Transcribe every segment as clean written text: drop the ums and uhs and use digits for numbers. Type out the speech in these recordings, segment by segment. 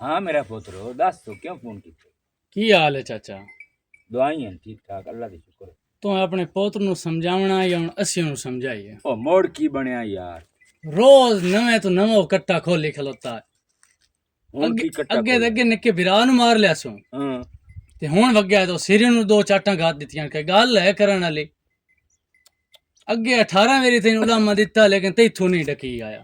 हाँ मेरा पुत्र दस तो क्यों फोन किया? की हाल है चाचा? दवाई ठीक ठाक अल्लाह दी शुक्र। तो अपने पोत्र नु समझावना या हुण असी नु समझाइए? ओ मोड़ की बनया यार, रोज नवे तो नवो कट्टा खोली खलोता है। हुन अगे की कट्टा अगे खोल ते अगे निक्के बिरा नु मार लिया सो हाँ ते हुण वग्या तो सिर नु दो चाटां घात दित्तियां के गल है करन वाली। अगे 18 मेरी थी उलामा दिता लेकिन तैथों नहीं डकी आया।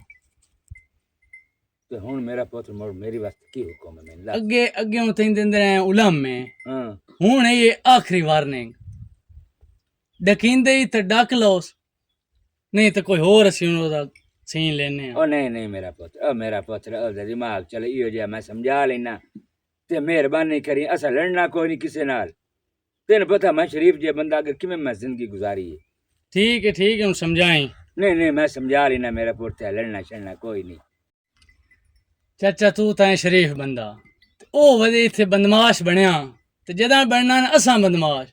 तो हुन मेरा पुत्र मोड़ मेरी वास्ते की हुक्म है? मैंने अगे अगे हूं तीन दिन रहे उलामे हाँ हुण ये आखिरी वार्निंग डकींदे ही तो डक लोस नहीं तो कोई होर असी उनदा सीन लेने ओ नहीं मेरा पुत्र ओ दिमाग चले इहो जिहा मैं समझा लेना ते मेहरबानी करी असा लड़ना कोई नहीं किसी नाल। तेन पता मैं शरीफ जे बंदा अगर किमें मैं जिंदगी गुजारी है। ठीक है हूं समझाई। नहीं मैं समझा लेना मेरा पुत्र लड़ना छड़ना कोई नहीं। चाचा तू तां शरीफ बंदा ओ वदे इथे बदमाश बनया ते जदा बनना ना असा बदमाश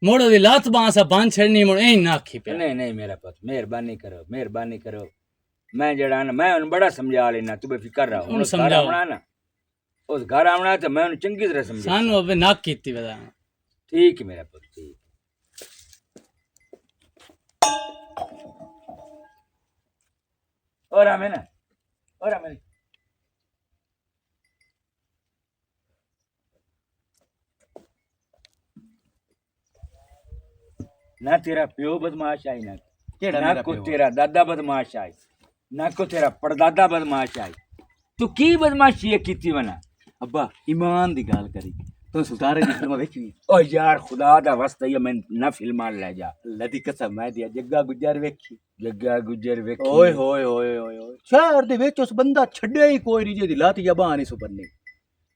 मोड़ो दी लात बांसा बांध छड़नी मोड़ ऐ ना आखी पे। नहीं मेरा पुत्र मेहरबानी करो मैं जड़ा ना मैं उन बड़ा समझा लेना तू बेफिक्र रहो। उन समझाओ ना उस घर आवना तो मैं उन चंगी तरह समझा सानू अबे नाक कीती वदा। ठीक है मेरा पुत्र ठीक। और आमे ना और आमे ना तेरा प्यो बदमाश आई ना को तेरा दादा बदमाश आई ना को तेरा परदादा बदमाश आई। तू की बदमाशी है कीती वना? अब्बा ईमान दी गल करी तो सुल्तान दी फिल्म देखी? ओ यार खुदा दा वास्ता ये मैं ना फिल्म ले जा अल्लाह दी कसम मैं दिया जग्गा गुजर वेखी। जग्गा गुजर वेखी ओए होए होए होए होए शहर दे विच उस बंदा छड्डिया ही कोई नहीं जेदी लात या बाह नहीं सुपरनी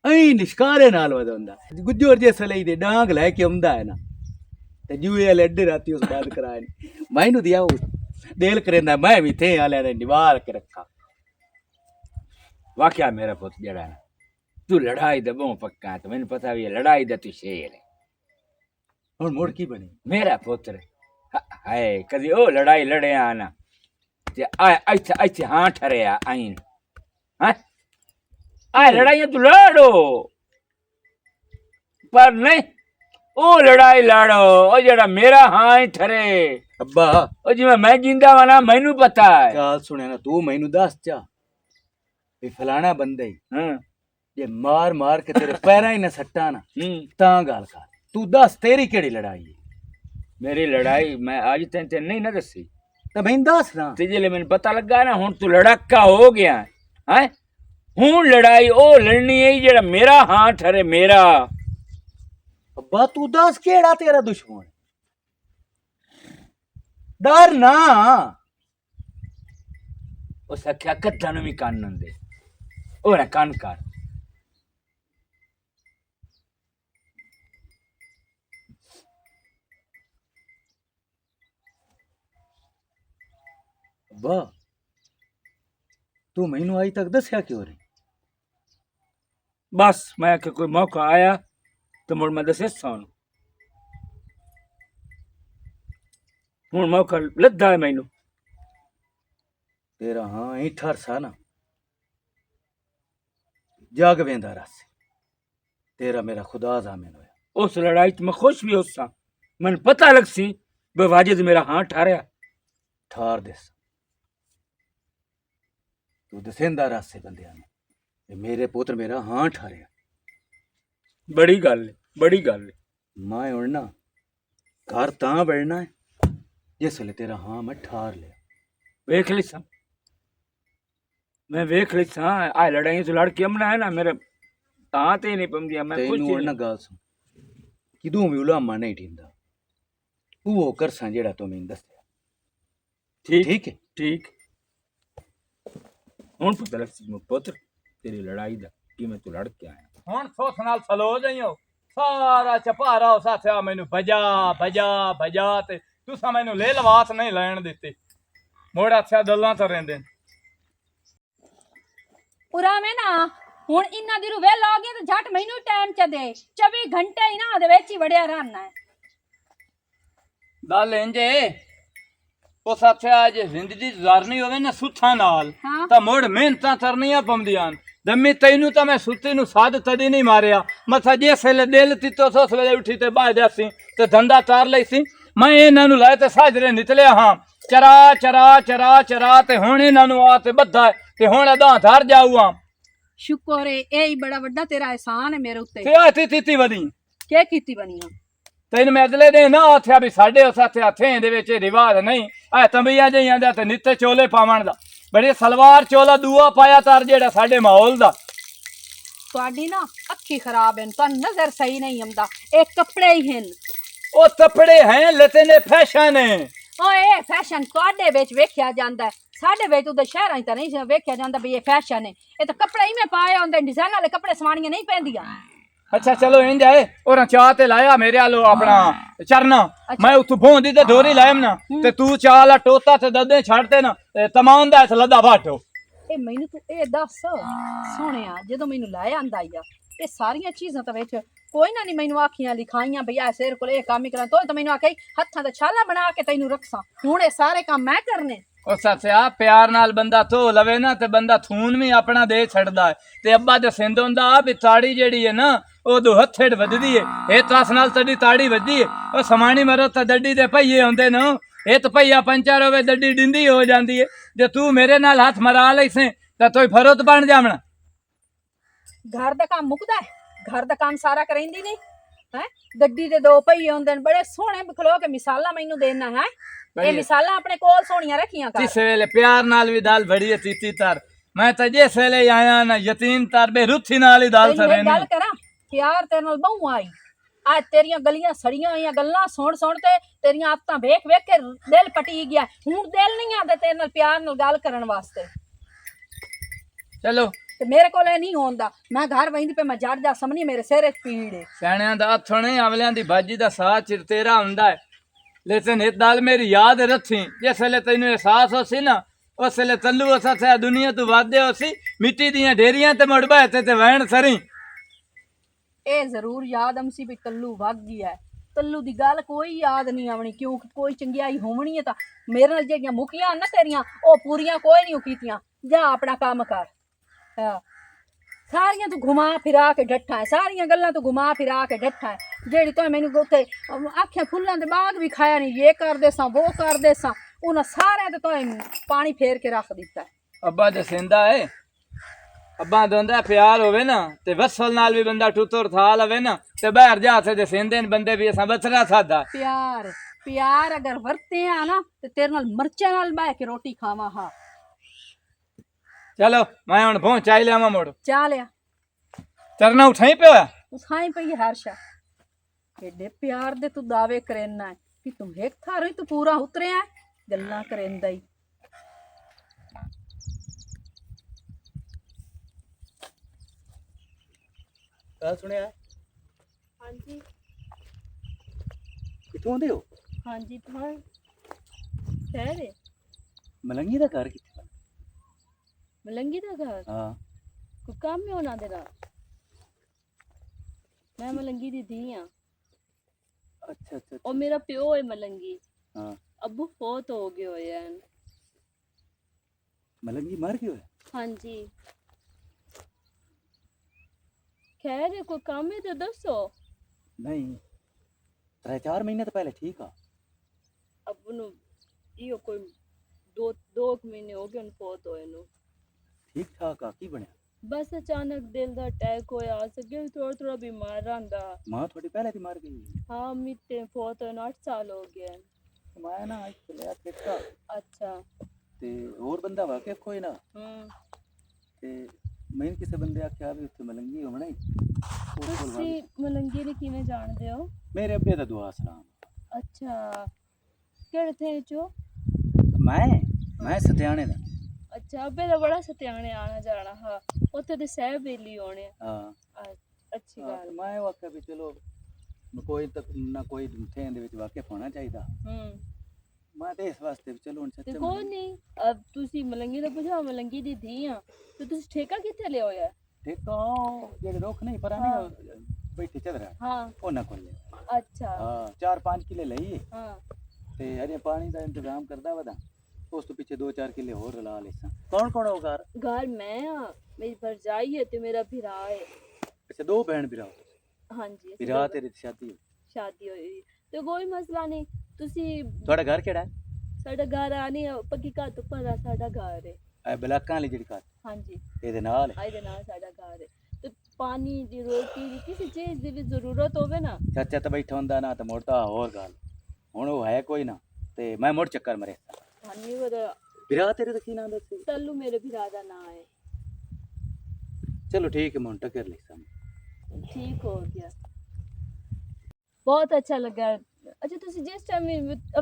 ऐ निष्कारे नाल वदंदा गुजर जे सलई दे डांग लेके आंदा है ना ते जुए लड्डे राती उस बात कराए मैनू दिया दिल करेंदा मैं भी थे आले ने निवार के रखा। वाकया मेरा पुत्र जड़ा ना तू लड़ाई दे बहु पक्का तो मैंने पता भी है लड़ाई दे तू शेर है। हुण मुड़ की बनी मेरा पुत्र हाय कदी ओ लड़ाई लड़े आना ते ऐथे हाँ ठरे आइन हाँ आ लड़ाइयां तू लड़ो पर नहीं ओ लड़ाई लड़ो ओ जड़ा मेरा हाँ ही ठरे। अब्बा ओ जिवें मैं जिंदा वा ना मैनू पता है। गल सुने ना तू मैनू दस चा भी फलाना बंदे हाँ जे मार मार के तेरे पैरा ही न सट्टा ना तां गल कर तू दस तेरी केड़ी लड़ाई है? मेरी लड़ाई मैं आज तेन नहीं ना दसी तो मैं दस ना ते जिले मैंने पता लगा ना हुन तू लड़ाका हो गया है हुन लड़ाई ओ लड़नी है जेड़ा मेरा हाँ ठरे मेरा। अब्बा तू दस केड़ा तेरा दुश्मन डर ना उस आख्या कत्ता नु भी कान दे ओ ना कान कर अब्बा तू मैनू अज तक दसिया क्यों रे? बस मैं कि कोई मौका आया तो मुड़ मैं दसे सन हुन मौका लद्दा है मैनू। तेरा हाँ ही ठर सा ना जाग वेंदा रस तेरा मेरा खुदा जामिन होया। उस लड़ाई च मैं खुश भी होसा मैंने पता लग सी बे वाजिद मेरा हाँ ठारया ठार दस तू दसेंदा रस से बंदियां ने मेरे पुत्र मेरा हाँ ठारिया बड़ी गल है। मैं हुण ना घर तां बढ़ना है जिसले तेरा हाँ मैं ठार लिया। वेख लिसा मैं वेख लिसा आ लड़ाई तो लड़ के अमना है ना मेरे तां ते नहीं पमदिया मैं खुश तेनू ना गल सुन किदू भी उलामा नहीं ठींदा तू वो करसा जेड़ा तू मैनू दसया ठीक है ठीक हुन पता लग सी पुत्र तेरी लड़ाई दा कि मैं तू लड़ के आया हुण सोच नाल सलो जाइयो सारा चपारा साथिया मैनू भजा भजा भजा ते तुसा मैनू ले लवास नहीं लैन दित्ती मोड़ अच्छा दल्लां तो रहिंदे उरा में ना हुण इन्ना दिरू वेल आ गया तो झट मैनू टाइम च दे 24 घंटे ही ना दे विच ही वड़िया रहना है। दल इंजे ਉਸ ਆਖਿਆ ਜੇ ਜ਼ਿੰਦਗੀ ਗੁਜ਼ਾਰਨੀ ਹੋਵੇ ਨਾ ਸੁੱਥਾਂ ਨਾਲ ਹਾਂ। ਤਾਂ ਮੁੜ ਮਿਹਨਤਾਂ ਕਰਨੀਆਂ ਪਉਂਦੀਆਂ ਦਮੀ ਤੈਨੂੰ ਤਾਂ ਮੈਂ ਸੁੱਤੀ ਨੂੰ ਸਾਧ ਤਦੀ ਨਹੀਂ ਮਾਰਿਆ ਮਥਾ ਜਿਸ ਵੇਲੇ ਦਿਲ ਤਿੱਤੋ ਉਸ ਵੇਲੇ ਉੱਠੀ ਤੇ ਬਾਹ ਜਾਸੀ ਤੇ ਧੰਦਾ ਤਾਰ ਲਈ ਸੀ ਮੈਂ ਇਹਨਾਂ ਨੂੰ ਲੈ ਤੇ ਸਾਜਰੇ ਨਿਕਲਿਆ ਹਾਂ ਚਰਾ ਚਰਾ ਚਰਾ ਚਰਾ ਤੇ ਹੁਣ ਇਹਨਾਂ ਨੂੰ ਆ ਤੇ ਬੱਧਾ ਤੇ ਹੁਣ ਅਦਾਂ ਧਰ ਜਾਊਆਂ ਸ਼ੁਕਰ ਏ ਇਹ ਹੀ ਬੜਾ ਵੱਡਾ ਤੇਰਾ ਇਹਸਾਨ ਹੈ ਮੇਰੇ ਉੱਤੇ ਤੇ ਆ ਤਿੱਤੀ ਵਧੀ ਕੀ ਕੀਤੀ ਬਣੀ ਆ ਤੈਨੂੰ ਮੈਂ ਅਦਲੇ ਦੇ ਨਾ ਆਥਿਆ ਵੀ ਸਾਡੇ ਉਸ ਹੱਥੇ ਦੇ ਵਿੱਚ ਰਿਵਾਜ ਨਹੀਂ ਐ ਤੰਬੀਆਂ ਜਿਹੀਆਂ ਦਾ ਤੇ ਨਿੱਤੇ ਚੋਲੇ ਪਾਵਣ ਦਾ ਬੜੇ ਸਲਵਾਰ ਚੋਲਾ ਦੂਆ ਪਾਇਆ ਤਾਰ ਜਿਹੜਾ ਸਾਡੇ ਮਾਹੌਲ ਦਾ ਤੁਹਾਡੀ ਨਾ ਅੱਖੀ ਖਰਾਬ ਹਨ ਤੁਹਾਨੂੰ ਨਜ਼ਰ ਸਹੀ ਨਹੀਂ ਆਉਂਦਾ ਇਹ ਕੱਪੜੇ ਹੀ ਹਨ ਉਹ ਕੱਪੜੇ ਹੈ ਲਤੇ ਨੇ ਫੈਸ਼ਨ ਹੈ ਓਏ ਫੈਸ਼ਨ ਤੁਹਾਡੇ ਵਿੱਚ ਵੇਖਿਆ ਜਾਂਦਾ ਹੈ ਸਾਡੇ ਵਿੱਚ ਉਹਦੇ ਸ਼ਹਿਰਾਂ 'ਚ ਤਾਂ ਨਹੀਂ ਵੇਖਿਆ ਜਾਂਦਾ ਵੀ ਇਹ ਫੈਸ਼ਨ ਹੈ ਇਹ ਤਾਂ ਕੱਪੜੇ ਹੀ ਮੈਂ ਪਾਏ ਹੁੰਦੇ ਡਿਜ਼ਾਈਨ ਵਾਲੇ ਕੱਪੜੇ ਸਵਾਣੀਆਂ ਨਹੀਂ ਪੈਂਦੀਆਂ ਅੱਛਾ ਚਲੋ ਇੰਜ ਹੈ ਔਰ ਚਾਹ ਤੇ ਲਾਇਆ ਮੇਰੇ ਆਲੋ ਆਪਣਾ ਚਰਨਾ ਮੈਂ ਉਥੋਂ ਭੋਂਦੀ ਤੇ ਢੋਰੀ ਲਾਇਮ ਨਾ ਤੇ ਤੂੰ ਚਾਹ ਲਾ ਟੋਤਾ ਤੇ ਦਦੇ ਛੱਡਤੇ ਨਾ ਤਮਾਮ ਦਾ ਲੱਦਾ ਬਾਟੋ ਇਹ ਮੈਨੂੰ ਤੂੰ ਇਹ ਦੱਸ ਸੋਹਣਿਆ ਜਦੋਂ ਮੈਨੂੰ ਲਾਇਆ ਆਂਦਾ ਆ ਇਹ ਸਾਰੀਆਂ ਚੀਜ਼ਾਂ ਤਾਂ ਵਿੱਚ ਕੋਈ ਨਾ ਨਹੀਂ ਮੈਨੂੰ ਆਖੀਆਂ ਲਿਖਾਈਆਂ ਭਈ ਐ ਸਿਰ ਕੋਲ ਇਹ ਕੰਮ ਹੀ ਕਰਾਂ ਤੋ ਤਾਂ ਮੈਨੂੰ ਆਖੀ ਹੱਥਾਂ ਦਾ ਛਾਲਾ ਬਣਾ ਕੇ ਤੈਨੂੰ ਰੱਖਾਂ ਹੁਣ ਇਹ ਸਾਰੇ ਕੰਮ ਮੈਂ ਕਰਨੇ ਉਹ ਸੱਚਿਆ ਪਿਆਰ ਨਾਲ ਬੰਦਾ ਧੋ ਲਵੇ ਨਾ ਤੇ ਬੰਦਾ ਥੂਨ ਵੀ ਆਪਣਾ ਦੇ ਛੱਡਦਾ ਹੈ ਤੇ ਅੱਬਾ ਦੇ ਸਿੰਧ ਹੁੰਦਾ ਆ ਵੀ ਤਾੜੀ ਜਿਹੜੀ ਹੈ ਨਾ ਉਹ ਦੋ ਹੱਥੇੜ ਵੱਜਦੀ ਏ ਇਹ ਤਸ ਨਾਲ ਤੜੀ ਤਾੜੀ ਵੱਜਦੀ ਏ ਉਹ ਸਮਾਣੀ ਮਰੋ ਤਾਂ ਡੱਡੀ ਦੇ ਪਈਏ ਹੁੰਦੇ ਨੇ ਇਹ ਤਾਂ ਪਈਆ ਪੰਚਰ ਹੋਵੇ ਡੱਡੀ ਡਿੰਦੀ ਹੋ ਜਾਂਦੀ ਏ ਜੇ ਤੂੰ ਮੇਰੇ ਨਾਲ ਹੱਥ ਮਰਾ ਲਈਸੇ ਤਾਂ ਤੋਈ ਫਰੋਤ ਬਣ ਜਾਵਣਾ ਘਰ ਦਾ ਕੰਮ ਮੁੱਕਦਾ ਹੈ ਘਰ ਦਾ ਕੰਮ ਸਾਰਾ ਕਰੇਂਦੀ ਨਹੀਂ ਹੈ ਗੱਡੀ ਦੇ ਦੋ ਪਹੀਏ ਹੁੰਦੇ ਨੇ ਬੜੇ ਸੋਹਣੇ ਬਖਲੋ ਕੇ ਮਿਸਾਲਾਂ ਮੈਨੂੰ ਦੇਣਾ ਹੈ ਇਹ ਮਿਸਾਲਾਂ ਆਪਣੇ ਕੋਲ ਸੋਹਣੀਆਂ ਰੱਖੀਆਂ ਕਰ ਜਿਸ ਵੇਲੇ ਪਿਆਰ ਨਾਲ ਵੀ ਦਾਲ ਬੜੀ ਤੀਤੀ ਤਰ ਮੈਂ ਤਾਂ ਜਿਸ ਵੇਲੇ ਆਇਆ ਨਾ ਯਤੀਮ ਤਰ ਬੇਰੁੱਥੀ ਨਾਲ ਹੀ ਦਾਲ ਤੈਨੂੰ ਇੱਕ ਸਰੇ ਗੱਲ ਕਰਾਂ ਪਿਆਰ ਤੇਰੇ ਨਾਲ ਬਹੁ ਆਈ ਅੱਜ ਤੇਰੀਆਂ ਗਲੀਆਂ ਸੜੀਆਂ ਹੋਈਆਂ ਗੱਲਾਂ ਸੁਣ ਸੁਣ ਤੇ ਤੇਰੀਆਂ ਆਦਤਾਂ ਵੇਖ ਵੇਖ ਕੇ ਦਿਲ ਪਟੀ ਗਿਆ ਹੁਣ ਦਿਲ ਨਹੀਂ ਆਉਂਦਾ ਤੇਰੇ ਨਾਲ ਪਿਆਰ ਨਾਲ ਗੱਲ ਕਰਨ ਵਾਸਤੇ ਚਲੋ ਤੇ ਮੇਰੇ ਕੋਲ ਇਹ ਨਹੀਂ ਹੁੰਦਾ ਮੈਂ ਘਰ ਵਹਿੰਦੀ ਪਈ ਮੈਂ ਜੜ ਜਾ ਸਮਝੀ ਮੇਰੇ ਸਿਰ 'ਚ ਪੀੜ ਏ ਸਿਆਣਿਆਂ ਦਾ ਹੱਥੋਂ ਨਹੀਂ ਅਮਲਿਆਂ ਦੀ ਬਾਜੀ ਦਾ ਸਾਹ ਚਿਰ ਤੇਰਾ ਹੁੰਦਾ ਹੈ ਲੇਕਿਨ ਇਹ ਦਾਲ ਮੇਰੀ ਯਾਦ ਰੱਖੀ ਜਿਸ ਵੇਲੇ ਤੈਨੂੰ ਅਹਿਸਾਸ ਹੋ ਸੀ ਨਾ ਉਸ ਵੇਲੇ ਤੱਲੂ ਅਸਾਂ ਥੇ ਦੁਨੀਆ ਤੋਂ ਵਾਦੇ ਹੋ ਸੀ ਮਿੱਟੀ ਦੀਆਂ ਢੇਰੀਆਂ ਤੇ ਮੁੜ ਬੈ ਤੇ ਵਹਿਣ ਸਰੀ ਇਹ ਜ਼ਰੂਰ ਯਾਦ ਆਮਸੀ ਵੀ ਤੱਲੂ ਵਗ ਗਿਆ ਤੱਲੂ ਦੀ ਗੱਲ ਕੋਈ ਯਾਦ ਨਹੀਂ ਆਵਣੀ ਕਿਉਂਕਿ ਕੋਈ ਚੰਗਿਆਈ ਹੋਵਣੀ ਹੈ ਤਾਂ ਮੇਰੇ ਨਾਲ ਜਿਹੜੀਆਂ ਮੁਕੀਆਂ ਨਾ ਤੇਰੀਆਂ ਉਹ ਪੂਰੀਆਂ ਕੋਈ ਨਹੀਂ ਕੀਤੀਆਂ ਜਾ ਆਪਣਾ ਕੰਮ ਕਰ ਹਾਂ ਸਾਰੀਆਂ ਤੂੰ ਘੁਮਾ ਫਿਰਾ ਕੇ ਡੱਠਾ ਹੈ ਸਾਰੀਆਂ ਗੱਲਾਂ ਤੂੰ ਘੁਮਾ ਫਿਰਾ ਕੇ ਡੱਠਾ ਹੈ ਜਿਹੜੀ ਤੂੰ ਮੈਨੂੰ ਉੱਥੇ ਆਖਿਆ ਫੁੱਲਾਂ ਦੇ ਬਾਗ ਵੀ ਖਾਇਆ ਨਹੀਂ ਇਹ ਕਰਦੇ ਸਾਂ ਉਹ ਕਰਦੇ ਸਾਂ ਉਹਨਾਂ ਸਾਰਿਆਂ ਤੇ ਤੂੰ ਪਾਣੀ ਫੇਰ ਕੇ ਰੱਖ ਦਿੱਤਾ ਅੱਬਾ ਦਸਿੰਦਾ ਏ ਅੱਬਾ ਦੋਂਦਾ ਪਿਆਰ ਹੋਵੇ ਨਾ ਤੇ ਵਸਲ ਨਾਲ ਵੀ ਬੰਦਾ ਟੁੱਤਰ ਥਾ ਲਵੇ ਨਾ ਤੇ ਬਾਹਰ ਜਾ ਤੇ ਸਿੰਦੇ ਨੇ ਬੰਦੇ ਵੀ ਅਸਾਂ ਬਸਰਾ ਸਾਦਾ ਪਿਆਰ ਪਿਆਰ ਅਗਰ ਵਰਤੇ ਆ ਨਾ ਤੇ ਤੇਰੇ ਨਾਲ ਮਰਚਾਂ ਨਾਲ ਬਹਿ ਕੇ ਰੋਟੀ ਖਾਵਾਂ ਹਾਂ ਚਲੋ ਮੈਂ ਹੁਣ ਪਹੁੰਚਾਈ ਲਿਆਵਾਂ ਮੋੜ ਚਾਹ ਲਿਆ ਤਰਨਾ ਉਠਾਈ ਪਿਆ ਉਸਾਈ ਪਈ ਹਰਸ਼ਾ ਏਡੇ ਪਿਆਰ ਦੇ ਤੂੰ ਦਾਅਵੇ ਕਰੇਨਾ ਹੈ ਕਿ ਤੂੰ ਇੱਕ ਥਾਰੋਂ ਹੀ ਤੂੰ ਪੂਰਾ ਉਤਰਿਆ ਹੈ, ਗੱਲਾਂ ਕਰੇਂਦਾ ਹੀ ਗੱਲ ਸੁਣਿਆ ਹਾਂਜੀ ਕਿੱਥੋਂ ਆਉਂਦੇ ਹੋ ਹਾਂਜੀ ਤਾਂ ਸ਼ਹਿਰ ਮਲੰਗੀ ਦਾ ਘਰ ਕਿੱਥੇ ਮਲੰਗੀ ਦਾ ਘਰ ਹਾਂ ਕੋਈ ਕੰਮ ਹੀ ਉਹਨਾਂ ਦੇ ਨਾਲ ਮੈਂ ਮਲੰਗੀ ਦੀ ਧੀ ਆ ਅੱਛਾ ਅੱਛਾ ਉਹ ਮੇਰਾ ਪਿਓ ਹੈ ਮਲੰਗੀ ਹਾਂ ਅੱਬੂ ਫੌਤ ਹੋ ਗਏ ਹੋਏ ਹਨ ਮਲੰਗੀ ਮਰ ਗਿਆ ਹੋਇਆ ਹਾਂਜੀ ਖੈਰ ਕੋਈ ਕੰਮ ਹੈ ਤਾਂ ਦੱਸੋ ਨਹੀਂ 3-4 ਮਹੀਨੇ ਤੋਂ ਪਹਿਲੇ ਠੀਕ ਆ ਅੱਬੂ ਨੂੰ ਇਹੋ ਕੋਈ ਦੋ ਮਹੀਨੇ ਹੋ ਗਏ ਉਹਨੂੰ ਫੌਤ ਹੋਏ ਨੂੰ ਠੀਕ ਠਾਕ ਆ ਕੀ ਬਣਿਆ ਬਸ ਅਚਾਨਕ ਦਿਲ ਦਾ ਅਟੈਕ ਹੋਇਆ ਸਗੇ ਥੋੜਾ ਬਿਮਾਰ ਰਹਿੰਦਾ ਮਾਂ ਤੁਹਾਡੀ ਪਹਿਲੇ ਦੀ ਮਰ ਗਈ ਹਾਂ ਮਿੱਤੇ ਫੌਤ ਹੋਏ 8 ਸਾਲ ਹੋ ਗਏ ਮੈਂ ਨਾ ਅੱਜ ਚਲਿਆ ਖੇਤਾਂ ਅੱਛਾ ਤੇ ਹੋਰ ਬੰਦਾ ਵਾਕਿਫ ਕੋਈ ਨਾ ਤੇ ਮੈਂ ਕਿਸੇ ਬੰਦੇ ਆਖਿਆ ਵੀ ਉੱਥੇ ਮਲੰਗੀ ਹੋਣਾ ਹੀ ਤੁਸੀਂ ਮਲੰਗੀ ਨੂੰ ਕਿਵੇਂ ਜਾਣਦੇ ਹੋ ਮੇਰੇ ਅੱਬੇ ਦਾ ਦੁਆ ਸਲਾਮ ਅੱਛਾ ਕਿਹੜੇ ਥੇ ਚੋ ਮੈਂ ਸਤਿਆਣੇ ਦਾ ਅੱਛਾ ਅੱਬੇ ਦਾ ਬੜਾ ਸਤਿਆਣੇ ਆਣਾ ਜਾਣਾ ਹਾਂ ਉੱਥੇ ਦੇ ਸਹਿ ਬੇਲੀ ਆਉਣੇ ਹਾਂ ਅੱਛੀ ਗੱਲ ਮੈਂ ਆਖਿਆ ਵੀ ਚਲੋ ਕੋਈ ਤੱਕ ਨਾ ਕੋਈ ਥੇ ਦੇ ਵਿੱਚ ਵਾਕਿਫ ਹੋਣਾ ਚਾਹੀਦਾ ਮੈਂ ਤੇ ਇਸ ਵਾਸਤੇ ਵੀ ਚਲੋ ਹੁਣ ਤੇ ਸੱਚੇ ਕੋਈ ਨਹੀਂ ਤੁਸੀਂ ਮਲੰਗੀ ਦਾ ਪੁੱਛੋ ਮਲੰਗੀ ਦੀ ਧੀ ਆ ਤੇ ਤੁਸੀਂ ਠੇਕਾ ਕਿੱਥੇ ਲਿਆ ਹੋਇਆ ਠੇਕਾ ਜਿਹੜੇ ਰੁੱਖ ਨਹੀਂ ਪਰਾਂ ਨਹੀਂ ਬੈਠੇ ਚਦਰਾ ਹਾਂ ਉਹਨਾਂ ਕੋਲ ਅੱਛਾ ਹਾਂ 4-5 ਕਿਲੇ ਲਈਏ ਹਾਂ ਤੇ ਅਜੇ ਪਾਣੀ ਦਾ ਇੰਤਜ਼ਾਮ ਕਰਦਾ ਵਦਾ ਉਸ ਤੋਂ ਪਿੱਛੇ 2-4 ਕਿੱਲੇ ਹੋਰ ਰਲਾ ਲੈਸਾਂ। ਕੌਣ ਉਹ ਘਰ? ਘਰ ਮੈਂ ਆ, ਮੇਰੀ ਭਰਜਾਈ ਹੈ ਤੇ ਮੇਰਾ ਭਰਾ ਹੈ। ਅੱਛਾ, 2 ਭੈਣ ਭਰਾ ਹੋ ਤੁਸੀਂ? ਹਾਂਜੀ, ਭਰਾ ਤੇਰੀ ਦੀ ਸ਼ਾਦੀ ਹੋਈ? ਸ਼ਾਦੀ ਹੋਈ ਤੇ ਕੋਈ ਮਸਲਾ ਨਹੀਂ। ਤੁਸੀਂ ਤੁਹਾਡਾ ਘਰ ਕਿਹੜਾ ਹੈ? ਸਾਡਾ ਘਰ ਆਣੀ ਪੱਕੀ ਘਰ ਤੋਂ ਪਰਾ ਸਾਡਾ ਘਰ ਹੈ। ਇਹ ਬਲਾਕਾਂ ਵਾਲੀ ਜਿਹੜੀ ਘਰ ਹਾਂਜੀ, ਇਹਦੇ ਨਾਲ ਹੈ? ਇਹਦੇ ਨਾਲ ਸਾਡਾ ਘਰ ਹੈ। ਤੇ ਪਾਣੀ ਦੀ, ਰੋਟੀ ਦੀ, ਕਿਸੇ ਚੀਜ਼ ਦੀ ਵੀ ਜ਼ਰੂਰਤ ਹੋਵੇ ਨਾ। ਚਾਚਾ ਤਾਂ ਬੈਠਾ ਹੁੰਦਾ ਨਾ ਤਾਂ ਮੋੜਦਾ ਹੋਰ ਗੱਲ। ਹੁਣ ਉਹ ਹੈ ਕੋਈ ਨਾ ਤੇ ਮੈਂ ਮੁੜ ਚੱਕਰ ਮਰੇ। ਹਾਂਜੀ, ਉਹਦਾ ਭਰਾ ਤੇਰੇ ਦਾ ਕੀ ਨਾਮ ਦੱਸੇ? ਤੱਲੂ ਮੇਰੇ ਭਰਾ ਦਾ ਨਾਂ ਹੈ। ਚਲੋ ਠੀਕ ਹੈ, ਮੈਂ ਹੁਣ ਟੱਕਰ ਲੈਸਾਂ। ਠੀਕ ਹੋ ਗਿਆ, ਬਹੁਤ ਅੱਛਾ ਲੱਗਾ। ਅੱਛਾ, ਤੁਸੀਂ ਜਿਸ ਟਾਈਮ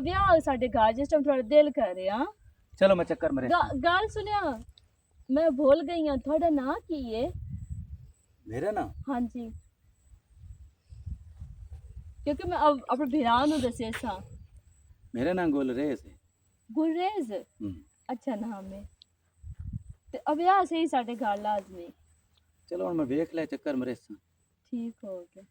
ਵਿਆਹ ਸਾਡੇ ਘਰ ਜਿਸ ਟਾਈਮ ਤੁਹਾਡਾ ਦਿਲ ਕਰ ਰਿਹਾ, ਚਲੋ ਮੈਂ ਚੱਕਰ ਮਰੇ। ਗੱਲ ਸੁਣਿਆ, ਮੈਂ ਭੁੱਲ ਗਈ ਹਾਂ, ਤੁਹਾਡਾ ਨਾਂ ਕੀ ਹੈ? ਮੇਰਾ ਨਾਮ? ਹਾਂਜੀ, ਕਿਉਂਕਿ ਮੈਂ ਆਪਣੇ ਭਰਾ ਨੂੰ ਦੱਸਿਆ ਸਾਂ। ਮੇਰਾ ਨਾਮ ਗੁਲਰੇਜ਼ ਹੈ। ਗੁਰਰੇਜ਼? ਅੱਛਾ ਨਾਮ ਹੈ। ਤੇ ਵਿਆਹ ਸਹੀ ਸਾਡੇ ਘਰ ਲਾਜ਼ਮੀ। ਚਲੋ ਹੁਣ ਮੈਂ ਵੇਖ ਲਿਆ, ਚੱਕਰ ਮਰੇ ਸਾਂ। ਠੀਕ ਹੋ ਗਿਆ।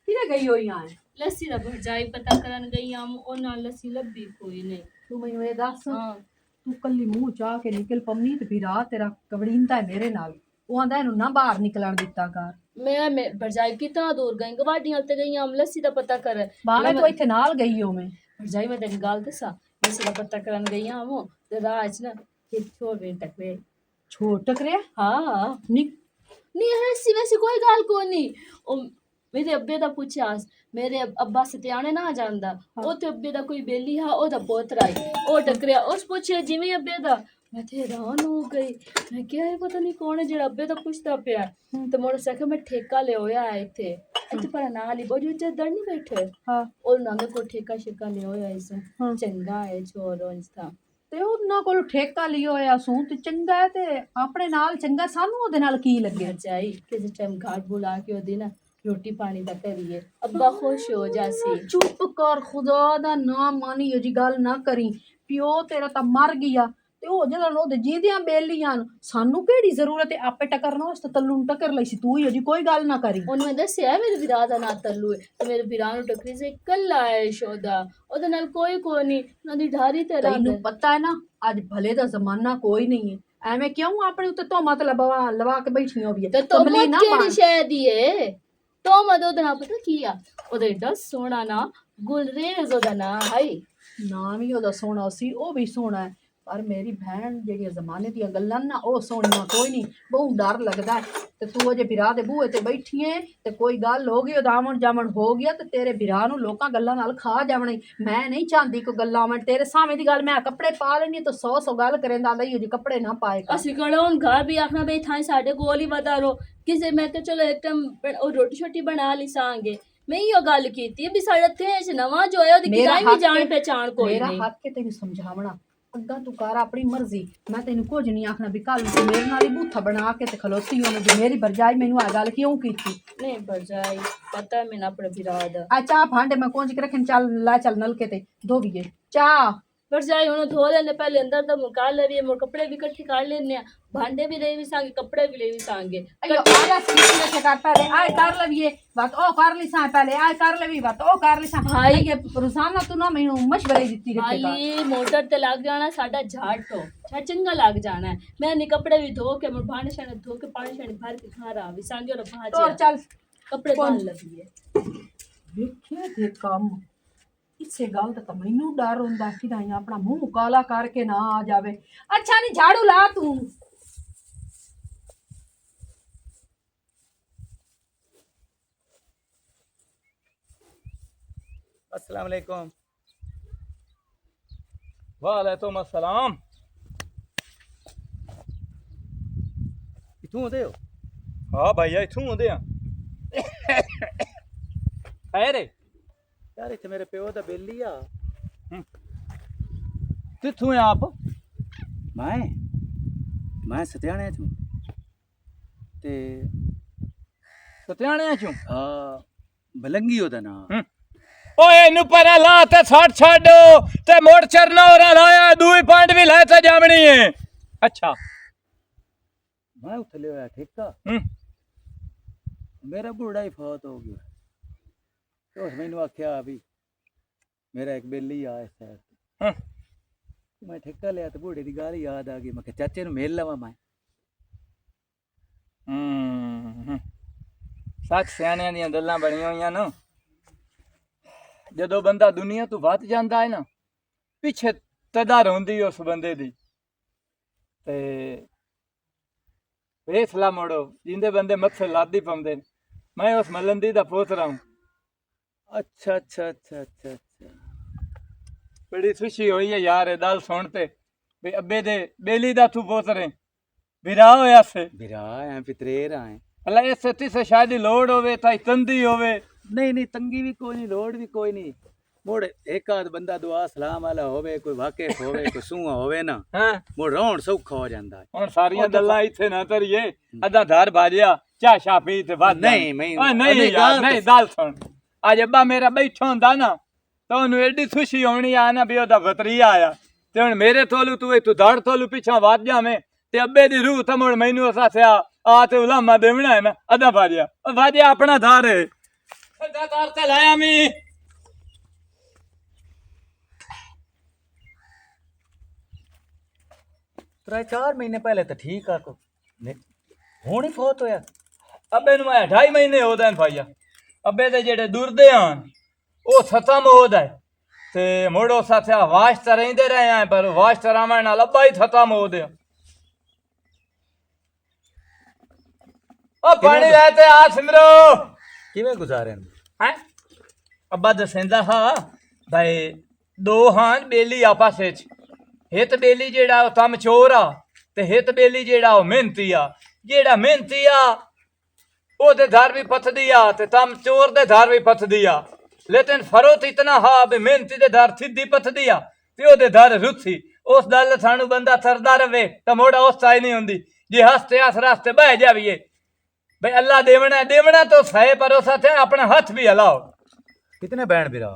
ਕਿਹਨੇ ਗਈ ਹੋਈ ਆਂ? ਲੱਸੀ ਦਾ ਭਰਜਾਈ ਪਤਾ ਕਰਨ ਗਈ ਆਂ, ਉਹ ਨਾਲ ਲੱਸੀ ਲੱਭੀ ਕੋਈ ਨਹੀਂ। ਤੂੰ ਮੈਨੂੰ ਇਹ ਦੱਸ, ਹਾਂ, ਤੂੰ ਕੱਲੀ ਮੂੰਹ ਚਾਹ ਕੇ ਨਿਕਲ ਪੰਨੀ ਤੇ ਫਿਰ ਰਾਤ ਤੇਰਾ ਕਵੜੀਂਦਾ ਹੈ ਮੇਰੇ ਨਾਲ। ਉਹ ਆਂਦਾ ਇਹਨੂੰ ਨਾ ਬਾਹਰ ਨਿਕਲਣ ਦਿੱਤਾ ਕਰ। ਮੈਂ ਭਰਜਾਈ ਕਿतना दूर गई, गवाडियां ते गई हम लस्सी दा पता कर। ਬਾਹਰ ਤੂੰ ਇੱਥੇ ਨਾਲ ਗਈ ਹੋ ਮੈਂ। भरजाई मैं तेन गल दसा, लस्सी दा पता करन गई हम ते राह च ना फिर छोड़ भी टकरे। ਛੋਟ ਟਕਰਿਆ हाँ ਨਿਕ नहीं, ऐसी वैसी कोई गल को नहीं। ओ मेरे अब्बे दा पूछया, मेरे अब्बा सत्याने ना जांदा, ओ ते अब्बे दा कोई बेली हा, ओदा पोतरा आई, ओ टकरिया। उस पूछया जिवें अब्बे दा, मैं ते हैरान हो गई। मैं क्या है पता नहीं कौन है जेड़ा अब्बे दा पुछदा पिया। ते मोड़ से मैं ठेका ले होया है इत्थे इत्थे पर नाल ही बोझ जदर नहीं बैठे। ਹਾਂ और नामे को ठेका शिका ले होया इस चंगा है छोरो इंस्ता। ਤੇ ਉਹਨਾਂ ਕੋਲ ਠੇਕਾ ਲਿਆ ਹੋਇਆ ਸੂ ਤੇ ਚੰਗਾ ਹੈ ਤੇ ਆਪਣੇ ਨਾਲ ਚੰਗਾ, ਸਾਨੂੰ ਉਹਦੇ ਨਾਲ ਕੀ ਲੱਗੇ? भरजाई किसी टाइम घर बुला के ओदी ना रोटी पानी दा करिए, अब्बा खुश हो जासी। ਚੁੱਪ ਕਰ, ਖੁਦਾ ਦਾ ਨਾਮ ਮਾਨੀ ਇਹ ਜੀ ਗੱਲ ਨਾ ਕਰੀ। ਪਿਓ ਤੇਰਾ ਤਾਂ ਮਰ ਗਿਆ ਤੇ ਉਹ ਜਿਹੜਾ ਉਹਦੇ ਜੀਂਦਿਆਂ ਬੇਲੀਆਂ ਨੂੰ ਸਾਨੂੰ ਕਿਹੜੀ ਜ਼ਰੂਰਤ ਹੈ ਆਪੇ ਟਕਰਨਾ ਵਾਸਤੇ? ਤੱਲੂ ਨੂੰ ਟੱਕਰ ਲਈ ਸੀ ਤੂੰ ਹੀ, ਜੀ ਕੋਈ ਗੱਲ ਨਾ ਕਰੀ। ਉਹਨੂੰ ਦੱਸਿਆ ਮੇਰੇ ਵੀਰਾ ਦਾ ਨਾਂ ਤੱਲੂ ਹੈ ਤੇ ਮੇਰੇ ਵੀਰਾ ਨੂੰ ਟੱਕਰੀ ਸੀ ਇਕੱਲਾ ਹੈ ਸ਼ੋਦਾ, ਉਹਦੇ ਨਾਲ ਕੋਈ ਨਹੀਂ, ਉਹਨਾਂ ਦੀ ਢਾਰੀ ਤੇ ਰੱਬ ਤੈਨੂੰ ਪਤਾ ਹੈ ਨਾ ਅੱਜ ਭਲੇ ਦਾ ਜ਼ਮਾਨਾ ਕੋਈ ਨਹੀਂ ਹੈ। ਐਵੇਂ ਕਿਉਂ ਆਪਣੇ ਉੱਤੇ ਤੋਮਤ ਲਵਾ ਕੇ ਬੈਠੀ ਹੋਈ ਤੇ ਹੈ? ਤੋਮਤ ਕਿਹੜੀ ਸ਼ੈ ਦੀ ਏ? ਤੋਮਤ ਉਹਦਾ ਨਾਂ ਪਤਾ ਕੀ ਆ? ਉਹਦਾ ਏਡਾ ਸੋਹਣਾ ਨਾਂ ਗੁਲਰੇਜ਼ ਉਹਦਾ ਨਾਂ ਹੈ। ਨਾ ਵੀ ਉਹਦਾ ਸੋਹਣਾ ਸੀ, ਉਹ ਵੀ ਸੋਹਣਾ ਹੈ, ਪਰ ਮੇਰੀ ਭੈਣ ਜਿਹੜੀਆਂ ਜ਼ਮਾਨੇ ਦੀਆਂ ਗੱਲਾਂ ਨਾ ਉਹ ਸੋਹਣੀਆਂ ਕੋਈ ਨਹੀਂ। ਬਹੁਤ ਡਰ ਲੱਗਦਾ ਹੈ। ਤੇ ਤੂੰ ਅਜੇ ਵਿਰਾਹ ਦੇ ਬੂਹੇ ਤੇ ਬੈਠੀ ਏ ਤੇ ਕੋਈ ਗੱਲ ਹੋ ਗਈ, ਉਹਦਾ ਆਵਣ ਜਾਵਣ ਹੋ ਗਿਆ ਤੇ ਤੇਰੇ ਵਿਰਾਹ ਨੂੰ ਲੋਕਾਂ ਗੱਲਾਂ ਨਾਲ ਖਾ ਜਾਵਣਾ। ਮੈਂ ਨਹੀਂ ਚਾਹੁੰਦੀ ਕੋਈ ਗੱਲਾਂ ਆਵਣ ਤੇਰੇ ਸਾਹਮਣੇ ਦੀ ਗੱਲ। ਮੈਂ ਕੱਪੜੇ ਪਾ ਲੈਣੀ ਤਾਂ 100 ਗੱਲ ਕਰੇਂਦਾ ਆਂਦਾ ਹੀ ਕੱਪੜੇ ਨਾ ਪਾਏ ਕਰ। ਅਸੀਂ ਕਿਹੜਾ ਹੁਣ ਘਰ ਵੀ ਆਖਣਾ ਬਈ ਥਾਂ ਸਾਡੇ ਕੋਲ ਹੀ ਵਧਾ ਰੋ ਕਿਸੇ। ਮੈਂ ਕਿਹਾ ਚਲੋ ਇੱਕ ਟਾਈਮ ਉਹ ਰੋਟੀ ਛੋਟੀ ਬਣਾ ਲਿਸਾਂਗੇ। ਮੈਂ ਇਹੋ ਗੱਲ ਕੀਤੀ ਵੀ ਸਾਡੇ ਇੱਥੇ ਨਵਾਂ ਜੋ ਹੈ ਉਹਦੀ ਕਿਰਾਏ ਵੀ ਜਾਣ ਪਹਿਚਾਣ ਕੋਈ ਮੇਰਾ ਨਹੀਂ। ਹੱਕ ਹੈ ਤੈਨੂੰ ਸਮਝਾਵਣਾ। ਅੱਗਾ ਤੂੰ ਕਰ ਆਪਣੀ ਮਰਜ਼ੀ, ਮੈਂ ਤੈਨੂੰ ਕੁਝ ਨਹੀਂ ਆਖਣਾ ਵੀ ਕੱਲ ਤੂੰ ਮੇਰੇ ਨਾਲ ਹੀ ਬੂਥਾ ਬਣਾ ਕੇ ਤੇ ਖਲੋਤੀ ਉਹਨੇ ਵੀ ਮੇਰੀ ਭਰਜਾਈ ਮੈਨੂੰ ਆ ਗੱਲ ਕਿਉਂ ਕੀਤੀ? ਨਹੀਂ ਭਰਜਾਈ ਪਤਾ ਮੈਨੂੰ ਆਪਣੇ ਵੀਰਾ ਦਾ। ਆ ਚਾਹ ਭਾਂਡੇ ਮੈਂ ਕੋਂਜ ਕੇ ਰੱਖਣ, ਚੱਲ ਲੈ ਚੱਲ ਨਲਕੇ ਤੇ ਧੋਵੀਏ ਚਾਹ। ਭਰਜਾਈ ਹੁਣ ਧੋ ਲੈਣੇ ਪਹਿਲੇ, ਅੰਦਰ ਦਾ ਮੁਕਾ ਲਈਏ, ਮੋਰ ਕੱਪੜੇ ਵੀ ਇਕੱਠੇ ਕਰ ਲੈਣੇ ਆ, ਭਾਂਡੇ ਵੀ ਲੈ ਵੀ ਸਾਂਗੇ, ਕੱਪੜੇ ਵੀ ਲੈ ਵੀ ਸਾਂਗੇ। ਅਯੋ ਆਇਆ ਸੀਟ ਲੈ ਕੇ ਕਰ ਪਹਿਲੇ ਆਏ ਕਰ ਲਵੀਏ ਬਾਤ ਉਹ ਕਰ ਲਈ ਸਾਂ, ਪਹਿਲੇ ਆਏ ਕਰ ਲਵੀ ਬਾਤ ਉਹ ਕਰ ਲਈ ਸਾਂ। ਭਾਈ ਇਹ ਰੋਜ਼ਾਨਾ ਤੂੰ ਨਾ ਮੈਨੂੰ ਮਸ਼ਵਰੇ ਦਿੱਤੀ ਰੱਖੇਗਾ। ਭਾਈ ਮੋਟਰ ਤੇ ਲੱਗ ਜਾਣਾ ਸਾਡਾ ਝਾੜ ਤੋਂ ਚੰਗਾ ਲੱਗ ਜਾਣਾ ਹੈ। ਮੈਂ ਨੀ ਕੱਪੜੇ ਵੀ ਧੋ ਕੇ, ਭਾਂਡੇ ਛਾਣੇ ਧੋ ਕੇ, ਪਾਣੀ ਛਾਣੇ ਭਰ ਕੇ ਘਰ ਆ ਵੀ ਸਾਂਗੇ और ਤੋਰ ਚੱਲ ਕੱਪੜੇ ਧੋਣ ਲਵੀਏ। ਵੇਖਿਆ ਤੇ ਕੰਮ ਇਸੇ ਗੱਲ ਦਾ ਤਾਂ ਮੈਨੂੰ ਡਰ ਹੁੰਦਾ ਕਿ ਤਾਂ ਆਪਣਾ ਮੂੰਹ ਕਾਲਾ ਕਰਕੇ ਨਾ ਆ ਜਾਵੇ। ਅੱਛਾ ਨਹੀਂ ਝਾੜੂ ਲਾ ਤੂੰ। अस्सलाम वालेकुम। वालेकुम अस्सलाम। इथों होते हो? हाँ भैया इथों होंदे आ। खैर यार इत्थे मेरे प्यो दा बेली आ। किथों है आप? मैं सत्याने चों ते सत्याने चों? बलंगी ओदा नाम। ओए इनू पर ला ते छाड़ो ते मोड़ चरना और लाया दूई पंड भी ले ते जावनी है। अच्छा मैं उत्थे ले आया ठेका हम्म। मेरा बूढ़ा ही फौत हो गया तो मैंने आख्या भी मेरा एक बेली आ इस साइड हाँ। मैं ठेका लिया तो बूढ़े की गाल याद आ गई मैं कहा चाचे नु मेल लवा मैं ਸੱਚ ਸਿਆਣਿਆਂ ਦੀਆਂ ਗੱਲਾਂ ਬਣੀਆਂ ਹੋਈਆਂ ਨਾ ਜਦੋਂ ਬੰਦਾ ਦੁਨੀਆ ਤੋਂ ਵੱਧ ਜਾਂਦਾ ਹੈ ਨਾ ਪਿੱਛੇ ਤਦਰ ਹੁੰਦੀ ਉਸ ਬੰਦੇ ਦੀ ਤੇ ਵੇਖਲਾ ਮੋੜੋ ਜਿੰਦੇ ਬੰਦੇ ਮੱਥੇ ਲਾਦੀ ਪਾਉਂਦੇ ਨੇ ਮੈਂ ਉਸ ਮਲੰਦੀ ਦਾ ਪੁੱਤ ਰਹਾ अच्छा अच्छा अच्छा अच्छा अच्छा ਬੜੀ ਖੁਸ਼ੀ ਹੋਈ ਹੈ ਯਾਰ ਇਹ ਗੱਲ ਸੁਣ ਤੇ ਵੀ ਅੱਬੇ ਦੇ ਬੇਲੀ ਦਾ ਤੂੰ ਪੁੱਤ ਰੇ ਵਿਰਾ ਹੋਇਆ ਸੇ बिरा हैं पितरेर आए ਅੱਲਾ ਇਸੇ ਤਿਸੇ ਸ਼ਾਇਦ ਦੀ ਲੋੜ ਹੋਵੇ ਤਾਂ ਤੰਦੀ ਹੋਵੇ नहीं नहीं तंगी भी कोई नहीं लोड भी कोई नहीं मुड़ एक आध बंदा दुआ सलाम वाला होवे कोई वाकिफ होवे कोई सूहा होवे ना ਹਾਂ मुड़ रौन सौखा हो जाता है ਹੁਣ ਸਾਰੀਆਂ ਗੱਲਾਂ ਇੱਥੇ ਨਾ ਧਰੀਏ ਅੱਧਾ ਧਾਰ ਬਾਜਿਆ ਚਾਹ ਸ਼ਾ ਪੀ ਤੇ ਵੱਧ ਨਹੀਂ, ਨਹੀਂ, ਓਏ ਨਹੀਂ ਨਹੀਂ, ਯਾਰ ਗੱਲ ਨਹੀਂ ਗੱਲ ਸੁਣ ਅੱਜ ਅੱਬਾ ਮੇਰਾ ਬੈਠਾ ਹੁੰਦਾ ਨਾ ਤਾਂ ਉਹਨੂੰ ਐਡੀ ਖੁਸ਼ੀ ਹੋਣੀ ਆ ਨਾ ਵੀ ਉਹਦਾ ਵਤਰੀਆ ਆਇਆ ਤੇ ਹੁਣ ਮੇਰੇ ਤੋਲੂ ਤੂੰ ਧੜ ਤੋਲੂ ਪਿੱਛਾ ਵੱਧ ਜਾਵੇਂ ਤੇ ਅੱਬੇ ਦੀ ਰੂਹ ਤਾਂ ਮੁੜ ਮੈਨੂੰ ਅਸਾਥਿਆ ਆ ਤੇ ਉਲਾਮਾ ਦੇਵਣਾ ਹੈ ਨਾ ਅੱਧਾ ਬਾਜਿਆ ਉਹ ਬਾਜਿਆ ਆਪਣਾ ਧਾਰ ਹੈ ਅੱਧਾ ਧਾਰ ਤੇ ਲਾਇਆ ਮੀ 3-4 महीने पहले तो ठीक है को हूं ही फौत होया ਅੱਬੇ ਨੂੰ ਮੈਂ 2.5 ਮਹੀਨੇ ਹੋ ਗਏ ਭਾਈਆ ਅੱਬੇ ਦੇ ਜਿਹੜੇ ਦੁਰਦੇ ਹਨ ਉਹ ਖਤਮ ਹੋ ਗਏ ਤੇ ਮੋੜੋ ਸਾਥਿਆ ਵਾਸ਼ ਤਾਂ ਰਹਿੰਦੇ ਰਹੇ ਆ ਪਰ ਵਾਸ਼ ਤਰਾਵਣ ਨਾਲ ਅੱਬਾ ਹੀ ਖਤਮ ਹੋ ਗਿਆ ਉਹ ਪਾਣੀ ਲੈ ਤੇ ਆ ਸਿਮਰੋ किवें गुजारे हैं? ਹੈ ਅੱਬਾ ਦਸੈਂਦਾ ਹਾਂ ਭਾਈ ਦੋ ਹਾਂ ਬੇਲੀ ਆਪਸ ਵਿੱਚ ਹਿੱਤ ਬੇਲੀ ਜਿਹੜਾ ਉਹ ਤਮ ਚੋਰ ਆ ਤੇ ਹਿੱਤ ਬੇਲੀ ਜਿਹੜਾ ਉਹ ਮਿਹਨਤੀ ਆ ਜਿਹੜਾ ਮਿਹਨਤੀ ਆ ਉਹਦੇ ਘਰ ਵੀ ਪੱਥਦੀ ਆ ਤੇ ਤਮ ਚੋਰ ਦੇ ਘਰ ਵੀ ਪੱਥਦੀ ਆ ਲੇਕਿਨ ਫਰਕ ਇਤਨਾ ਹਾ ਵੀ ਮਿਹਨਤੀ ਦੇ ਘਰ ਸਿੱਧੀ ਪੱਥਦੀ ਆ ਤੇ ਉਹਦੇ ਘਰ ਰੁੱਥੀ ਉਸ ਗੱਲ ਸਾਨੂੰ ਬੰਦਾ ਸਰਦਾ ਰਵੇ ਤਾਂ ਮੋੜਾ ਉਸ ਚਾਈ ਨਹੀਂ ਹੁੰਦੀ ਜੇ ਹਸਤੇ ਆਸ ਰਸਤੇ ਬਹਿ ਜਾਵੀਏ भाई अल्लाह देवना तो सहे पर साथे अपना हाथ भी हलाओ कितने बैंड बिरा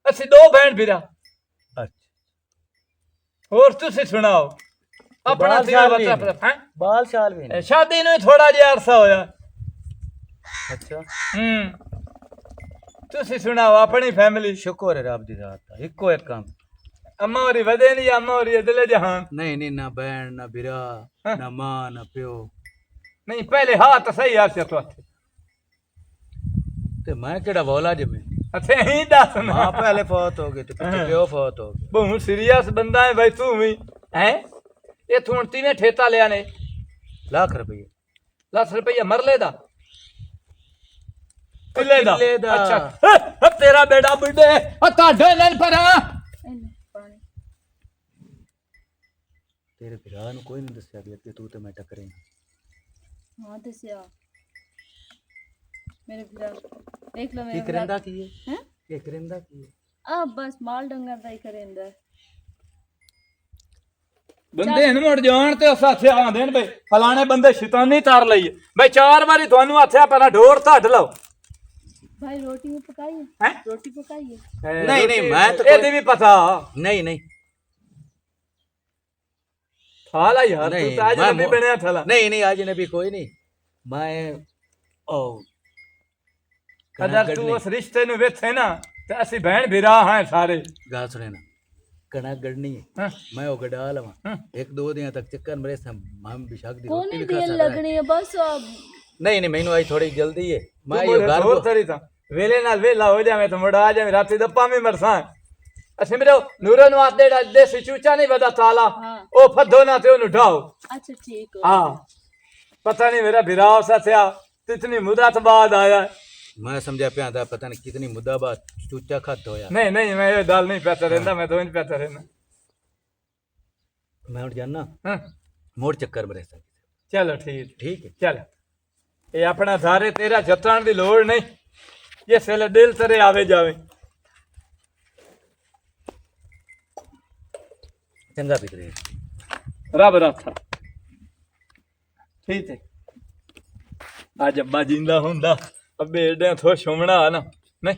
असि दो बहन फिरा अच्छा और तुसी सुनाओ अपना बाल तेरा शाल भी बता नहीं। हैं बाल शाल भी नहीं शादी ਨੂੰ ਥੋੜਾ ਜਿਹਾ ਅਰਸਾ ਹੋਇਆ अच्छा ਤੁਸੀਂ ਸੁਣਾਓ ਆਪਣੀ ਫੈਮਿਲੀ शुक्र है रब दी रात दा इको एक काम अम्मा होरी वदे नहीं अम्मा होरी दिले जहान नहीं नहीं ना बैंड ना बिरा हाँ। ना मां ना प्यो नहीं पहले हाथ सही आसे तो ते मैं केड़ा बोला जे मैं अथे ही दस ना मां पहले फौत हो गई ते पीछे प्यो फौत हो गया बहुत सीरियस बंदा है भाई तू भी हैं ये थुणती ने ठेता लिया ने लाख रुपये ₹10 रुपया मरले दा किले दा किले दा। अच्छा तेरा बेटा बुड्ढे ताडे नन पर तेरे बिरा नु कोई नहीं दसया भी तू ते मैं टकरे हाँ दसिया मेरे फिर देख लो की मेरा करेंदा की है हैं की करेंदा की है अब बस माल डंगर दा ही करेंदा ਬੰਦੇ ਹਨ ਮੁੜ ਜਾਣ ਤੇ ਸਾਥੇ ਆਂਦੇ ਨੇ ਬਈ ਫਲਾਣੇ ਬੰਦੇ ਸ਼ੈਤਾਨੀ ਤਾਰ ਲਈ ਬਈ 4 ਵਾਰੀ ਤੁਹਾਨੂੰ ਆਥਿਆ ਪਹਿਲਾਂ ਢੋਰ ਢੱਡ ਲਓ भाई रोटी में पकाई है हैं रोटी पकाई है नहीं, नहीं, मैं तो ਇਹਦੀ ਵੀ ਪਤਾ नहीं नहीं ਥਾਲਾ ਯਾਰ ਤੂੰ नहीं ਤਾਂ ਅੱਜ मैं ਨਹੀਂ ਬਣਿਆ ਥਾਲਾ नहीं नहीं आज नबी कोई नहीं मैं ओ ਅਗਰ ਤੂੰ ਉਸ ਰਿਸ਼ਤੇ ਨੂੰ ਵੇਖੇ ਨਾ ਤੇ ਅਸੀਂ ਭੈਣ ਭਰਾ ਹਾਂ ਸਾਰੇ गाल सुने ना कणा गड़नी है हाँ। मैं वो गड़ा लवा हाँ। 1-2 दिन तक चक्कर मेरे से हम बिशाक दी कौन रोटी भी देर खा सकता है लगनी है बस अब नहीं नहीं मैनू आज थोड़ी जल्दी है मैं ਤੂੰ यो ਬੋਲੇ घर ਹੋਰ को ਤਰੀ ਤਾਂ ਵੇਲੇ ਨਾਲ ਵੇਲਾ ਹੋ ਜਾਵੇਂ ਤਾਂ ਮੁੜ ਆ ਜਾਵੇਂ ਰਾਤੀ ਦੱਪਾਂ ਵੀ ਮਰਸਾਂ ਅਸੀਂ ਮੇਰੇ ਨੂਰਨ ਨੂੰ ਆਦੇ ਦੇਸੀ ਚੂਚਾ ਨਹੀਂ ਵਦਾ ਤਾਲਾ हाँ ਉਹ ਫੱਦੋ ਨਾ ਤੇ ਉਹਨੂੰ ਢਾਓ अच्छा ठीक है हाँ पता नहीं मेरा भिराव सा था कितनी मुद्दत बाद आया मैं समझा पे आता पता नहीं कितनी मुद्दा बाद चूचा खत होया नहीं नहीं मैं ये दाल नहीं पीता रहता मैं तो नहीं पीता रहना मैं उठ जाना हाँ मोड़ चक्कर में रहता चलो ठीक ठीक है चल ये अपना धारे तेरा जतान की लोड़ नहीं ये सेले दिल तेरे आवे जावे चंगा पितरे रब रखा ठीक है आज अब्बा जिंदा हुंदा अब्बे एडे खुश होना ना नहीं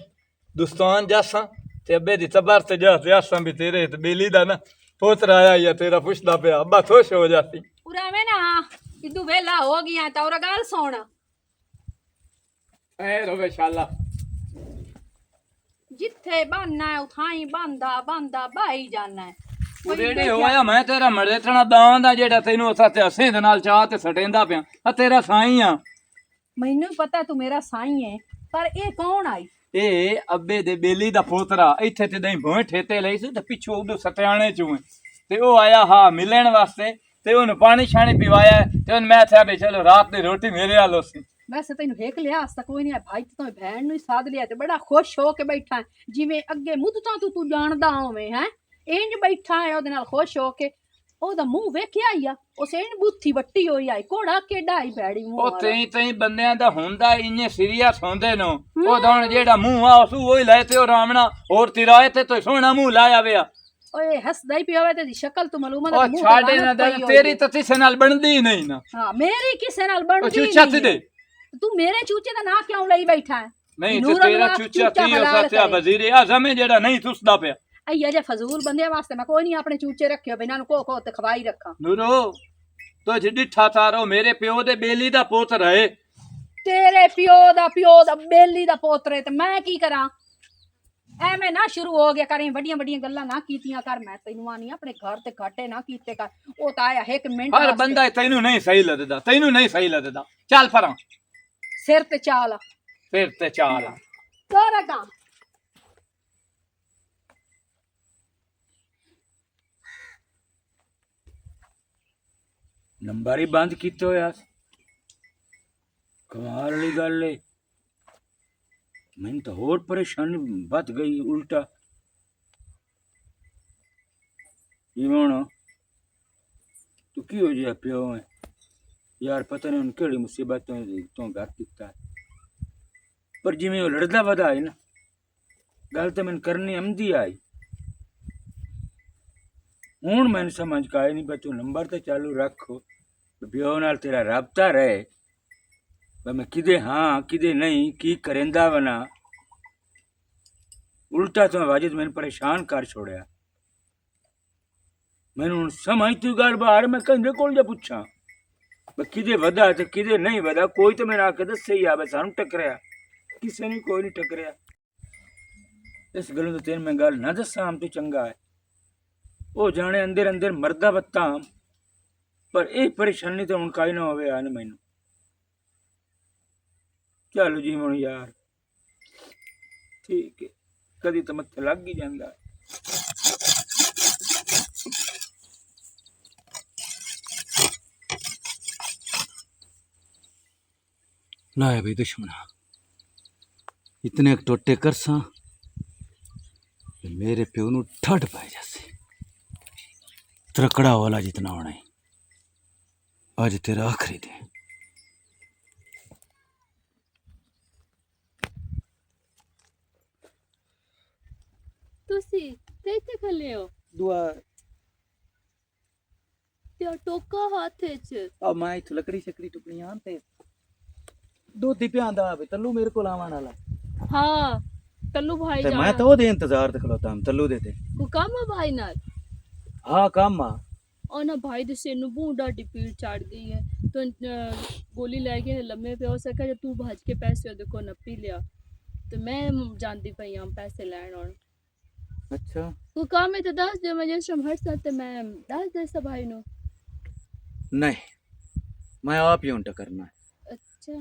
दुस्तान जासा ते अब्बे दी तबर ते जा ते आसां भी तेरे ते बेली दा ना पोतरा आया या तेरा पुछदा पिया अब्बा खुश हो जाती पूरा में ना इदू वेला हो गया तो और गल सुन ਐ ਰੋਵੇ ਸ਼ਾਲਾ जिथे बनना है उठाई बंदा बंदा बाई जाना है कोई ਜਿਹੜੇ देखिया- ਹੋਇਆ ਮੈਂ ਤੇਰਾ ਮਰੇਤਣਾ ਦਾਂ ਦਾ ਜਿਹੜਾ ਤੈਨੂੰ ਉਸਾ ਤੇ ਹੱਸੇ ਦੇ ਨਾਲ ਚਾਹ ਤੇ ਸਟੇਂਦਾ ਪਿਆ ਆ ਤੇਰਾ ਸਾਈਂ ਆ मैनू पता तू मेरा साई है पर ये कौन आई ਇਹ ਅੱਬੇ ਦੇ ਬੇਲੀ ਦਾ ਪੋਤਰਾ ਇੱਥੇ ਤੇ ਦਈ ਭੋਂ ਠੇਤੇ ਲਈ ਸੀ ਤੇ ਪਿੱਛੋਂ ਉਹਦੇ ਸਤਿਆਣੇ ਚੋਂ ਤੇ ਉਹ ਆਇਆ ਹਾਂ ਮਿਲਣ ਵਾਸਤੇ ਤੇ ਉਹਨੂੰ ਪਾਣੀ ਛਾਣੀ ਪਿਵਾਇਆ ਤੇ ਉਹਨ ਮੈਂ ਆਖਿਆ ਵੀ ਚਲੋ ਰਾਤ ਦੀ ਰੋਟੀ ਮੇਰੇ ਵਾਲੋ ਸੀ वैसे तेन हेक लिया अस कोई नहीं भाई तो भैन नु साध लिया ते बड़ा खुश हो के बैठा है जिवें अगे मुद्दतां तू जानदा होवें हैं इंज बैठा है ओदे नाल खुश हो के ओदा मुंह वेखिया आई आ उस इन बुੱਥੀ ਵੱਟੀ ਹੋਈ ਆਈ ਕੋੜਾ ਕਿੱਡਾ ਹੀ ਭੈੜੀ ਮੂੰਹ ਉਹ ਵਾਲਾ। ਤਈ ਬੰਦਿਆਂ ਦਾ ਹੁੰਦਾ ਇੰਨੇ ਸੀਰੀਅਸ ਹੁੰਦੇ ਨੂੰ ਉਹ ਤਾਂ ਜਿਹੜਾ ਮੂੰਹ ਆ ਉਸੂ ਉਹੀ ਲੈ ਤੇ ਉਹ ਰਾਮਣਾ ਹੋਰ ਤਿਰਾਏ ਤੇ ਤੋ ਸੋਹਣਾ ਮੂੰਹ ਲਾਇਆ ਵਿਆ ओए हसदा ही पिया वे तेरी शक्ल तू मालूम है ਉਹ मुंह ਛਾੜੇ ਨਾ ਦੇ ਤੇਰੀ ਤਾਂ ਕਿਸੇ ਨਾਲ ਬਣਦੀ ਨਹੀਂ ਨਾ हां मेरी किसे नाल ਉਹ बनदी ਚੂਚਾ नहीं ਤੇ है। तू मेरे चूचे दा ना क्यों लई बैठा है ਨਹੀਂ ਤੇ ਨੂਰ ਤੇਰਾ ਅੱਲਾ ਚੂਚਾ ਤੀ ਉਹ ਹਲਾਲ ਸੱਚਾ करे। ਵਜ਼ੀਰ ਆਜ਼ਮ ਹੈ ਜਿਹੜਾ ਨਹੀਂ ਤੁਸਦਾ ਪਿਆ अయ్या जे फजूल बंदे वास्ते मैं कोई नहीं अपने चूचे रखियो बिना को ते खवाई रखा ਨੂਰੋ ਤੋ ਜਿੱਠਾ ਤਾਰੋ ਮੇਰੇ ਪਿਓ ਦੇ ਬੇਲੀ ਦਾ ਪੁੱਤ ਰਹੇ तेरे प्यो दा बेली दा पोतरे ते मैं की करा ਐਵੇਂ ਨਾ ਸ਼ੁਰੂ ਹੋ ਗਿਆ ਕਰੀ ਵੱਡੀਆਂ ਵੱਡੀਆਂ ਗੱਲਾਂ ਨਾ ਕੀਤੀਆਂ ਕਰ ਮੈਂ ਤੈਨੂੰ ਆਨੀ ਆਪਣੇ ਘਰ ਤੇ ਘਾਟੇ ਨਾ ਕੀਤੇ ਕਰ ਉਹ ਤਾਂ ਆਇਆ ਇੱਕ ਮਿੰਟ ਹਰ ਵਾਸਤੇ। ਬੰਦਾ ਤੈਨੂੰ ਨਹੀਂ ਸਹੀ ਲੱਗਦਾ ਤੈਨੂੰ ਨਹੀਂ ਸਹੀ ਲੱਗਦਾ ਚੱਲ ਪਰਾਂ ਸਿਰ ਤੇ ਚਾਲ ਫਿਰ ਤੇ ਚਾਲ ਕਰ ਕੰਮ ਨੰਬਰ ਹੀ ਬੰਦ ਕੀਤਾ ਹੋਇਆ ਕਮਾਲ ਵਾਲੀ ਗੱਲ ਏ ਮੈਨੂੰ ਤਾਂ ਹੋਰ ਪਰੇਸ਼ਾਨੀ ਵੱਧ ਗਈ ਉਲਟਾ ਜਿਵੇਂ ਹੁਣ ਤੂੰ ਕੀ ਹੋ ਜਿਹਾ ਪਿਓ ਹੈ ਯਾਰ ਪਤਾ ਨਹੀਂ ਹੁਣ ਕਿਹੜੀ ਮੁਸੀਬਤ ਤੋਂ ਘਰ ਕੀਤਾ ਪਰ ਜਿਵੇਂ ਉਹ ਲੜਦਾ ਵਧਾ ਹੈ ਨਾ ਗੱਲ ਤਾਂ ਮੈਨੂੰ ਕਰਨੀ ਆਮਦੀ ਆਈ ਹੁਣ ਮੈਨੂੰ ਸਮਝ ਕੇ ਆਇਆ ਨਹੀਂ ਬਈ ਤੂੰ ਨੰਬਰ ਤਾਂ ਚਾਲੂ ਰੱਖੋ ਪਿਓ ਨਾਲ ਤੇਰਾ ਰਾਬਤਾ ਰਹੇ ਬਈ ਮੈਂ ਕਿਦੇ ਹਾਂ ਕਿਦੇ ਨਹੀਂ ਕੀ ਕਰੇਂਦਾ ਵਨਾ ਉਲਟਾ ਤੋਂ ਵਾਜਿਦ ਮੈਨੂੰ ਪਰੇਸ਼ਾਨ ਕਰ ਛੋੜਿਆ ਮੈਨੂੰ ਹੁਣ ਸਮਝ ਤੂੰ ਗੱਲ ਬਾਹਰ ਮੈਂ ਕਹਿੰਦੇ ਕੋਲ ਜਾ ਪੁੱਛਾਂ ਬਈ ਕਿਦੇ ਵਧਾ ਤੇ ਕਿਦੇ ਨਹੀਂ ਵਧਾ ਕੋਈ ਤਾਂ ਮੈਨੂੰ ਆ ਕੇ ਦੱਸੇ ਹੀ ਆ ਬਈ ਸਾਨੂੰ ਟੱਕਰਿਆ ਕਿਸੇ ਨੇ ਕੋਈ ਨਹੀਂ ਟੱਕਰਿਆ ਇਸ ਗੱਲੋਂ ਤਾਂ ਤੈਨੂੰ ਮੈਂ ਗੱਲ ਨਾ ਦੱਸਾਂ ਆਮ ਤੋਂ ਚੰਗਾ ਹੈ ਉਹ ਜਾਣੇ ਅੰਦਰ ਅੰਦਰ ਮਰਦਾ ਬੱਤਾ ਪਰ ਇਹ ਪਰੇਸ਼ਾਨੀ ਤਾਂ ਹੁਣ ਕਾਈ ਨਾ ਹੋਵੇ ਆ ਨਾ ਮੈਨੂੰ ਚਲੋ ਜੀ ਹੁਣ ਯਾਰ ਠੀਕ ਹੈ ਕਦੀ ਤਾਂ ਮੱਥੇ ਲੱਗ ਹੀ ਜਾਂਦਾ लाया भाई दुश्मना इतने टोटे कर सा मेरे प्यो नू ठंड पाई जैसे त्रकड़ा वाला जितना होना है आज तेरा आखिरी दिन ਤੁਸੀਂ ਤੇ ਇੱਥੇ ਖਲੇ ਹੋ दुआ ਤੇ ਉਹ ਟੋਕਾ ਹੱਥ ਵਿੱਚ अब मैं इत्थों लकड़ी शकड़ी टुकड़ियां ते दोधी प्यांदा वे तल्लू मेरे को आवन वाला ਹਾਂ ਕੱਲੂ ਭਾਈ ते मैं ਜਾਣਾ तो ओदे इंतजार ते खलोता हम तल्लू दे ते ਕੋ ਕੰਮ ਆ ਭਾਈ ਨਾਲ हाँ काम आ ਉਹ ਨਾ ਭਾਈ ਦੇ ਸਿਰ ਨੂੰ ਬਹੁਤ ਡਾਢੀ ਪੀੜ ਚੜ ਗਈ ਹੈ ਤੂੰ ਗੋਲੀ ਲੈ ਕੇ ਲੰਮੇ ਪਿਆ ਹੋ ਸਕਾ ਜੇ ਤੂੰ ਭੱਜ ਕੇ ਪੈਸੇ ਉਹਦੇ ਕੋ ਨੱਪੀ ਲਿਆ ਤੇ ਮੈਂ ਜਾਂਦੀ ਪਈ ਆਂ ਪੈਸੇ ਲੈਣ ਹੁਣ अच्छा ਕੋ ਕੰਮ ਹੈ ਤੇ ਦੱਸ ਦੇ ਮੈਂ ਜਿਸ ਟਾਈਮ ਹਟ ਸਕਤੇ ਮੈਂ ਦੱਸ ਦੇ ਸਭ ਭਾਈ ਨੂੰ नहीं मैं आप ही उल्टा करना है ਅੱਛਾ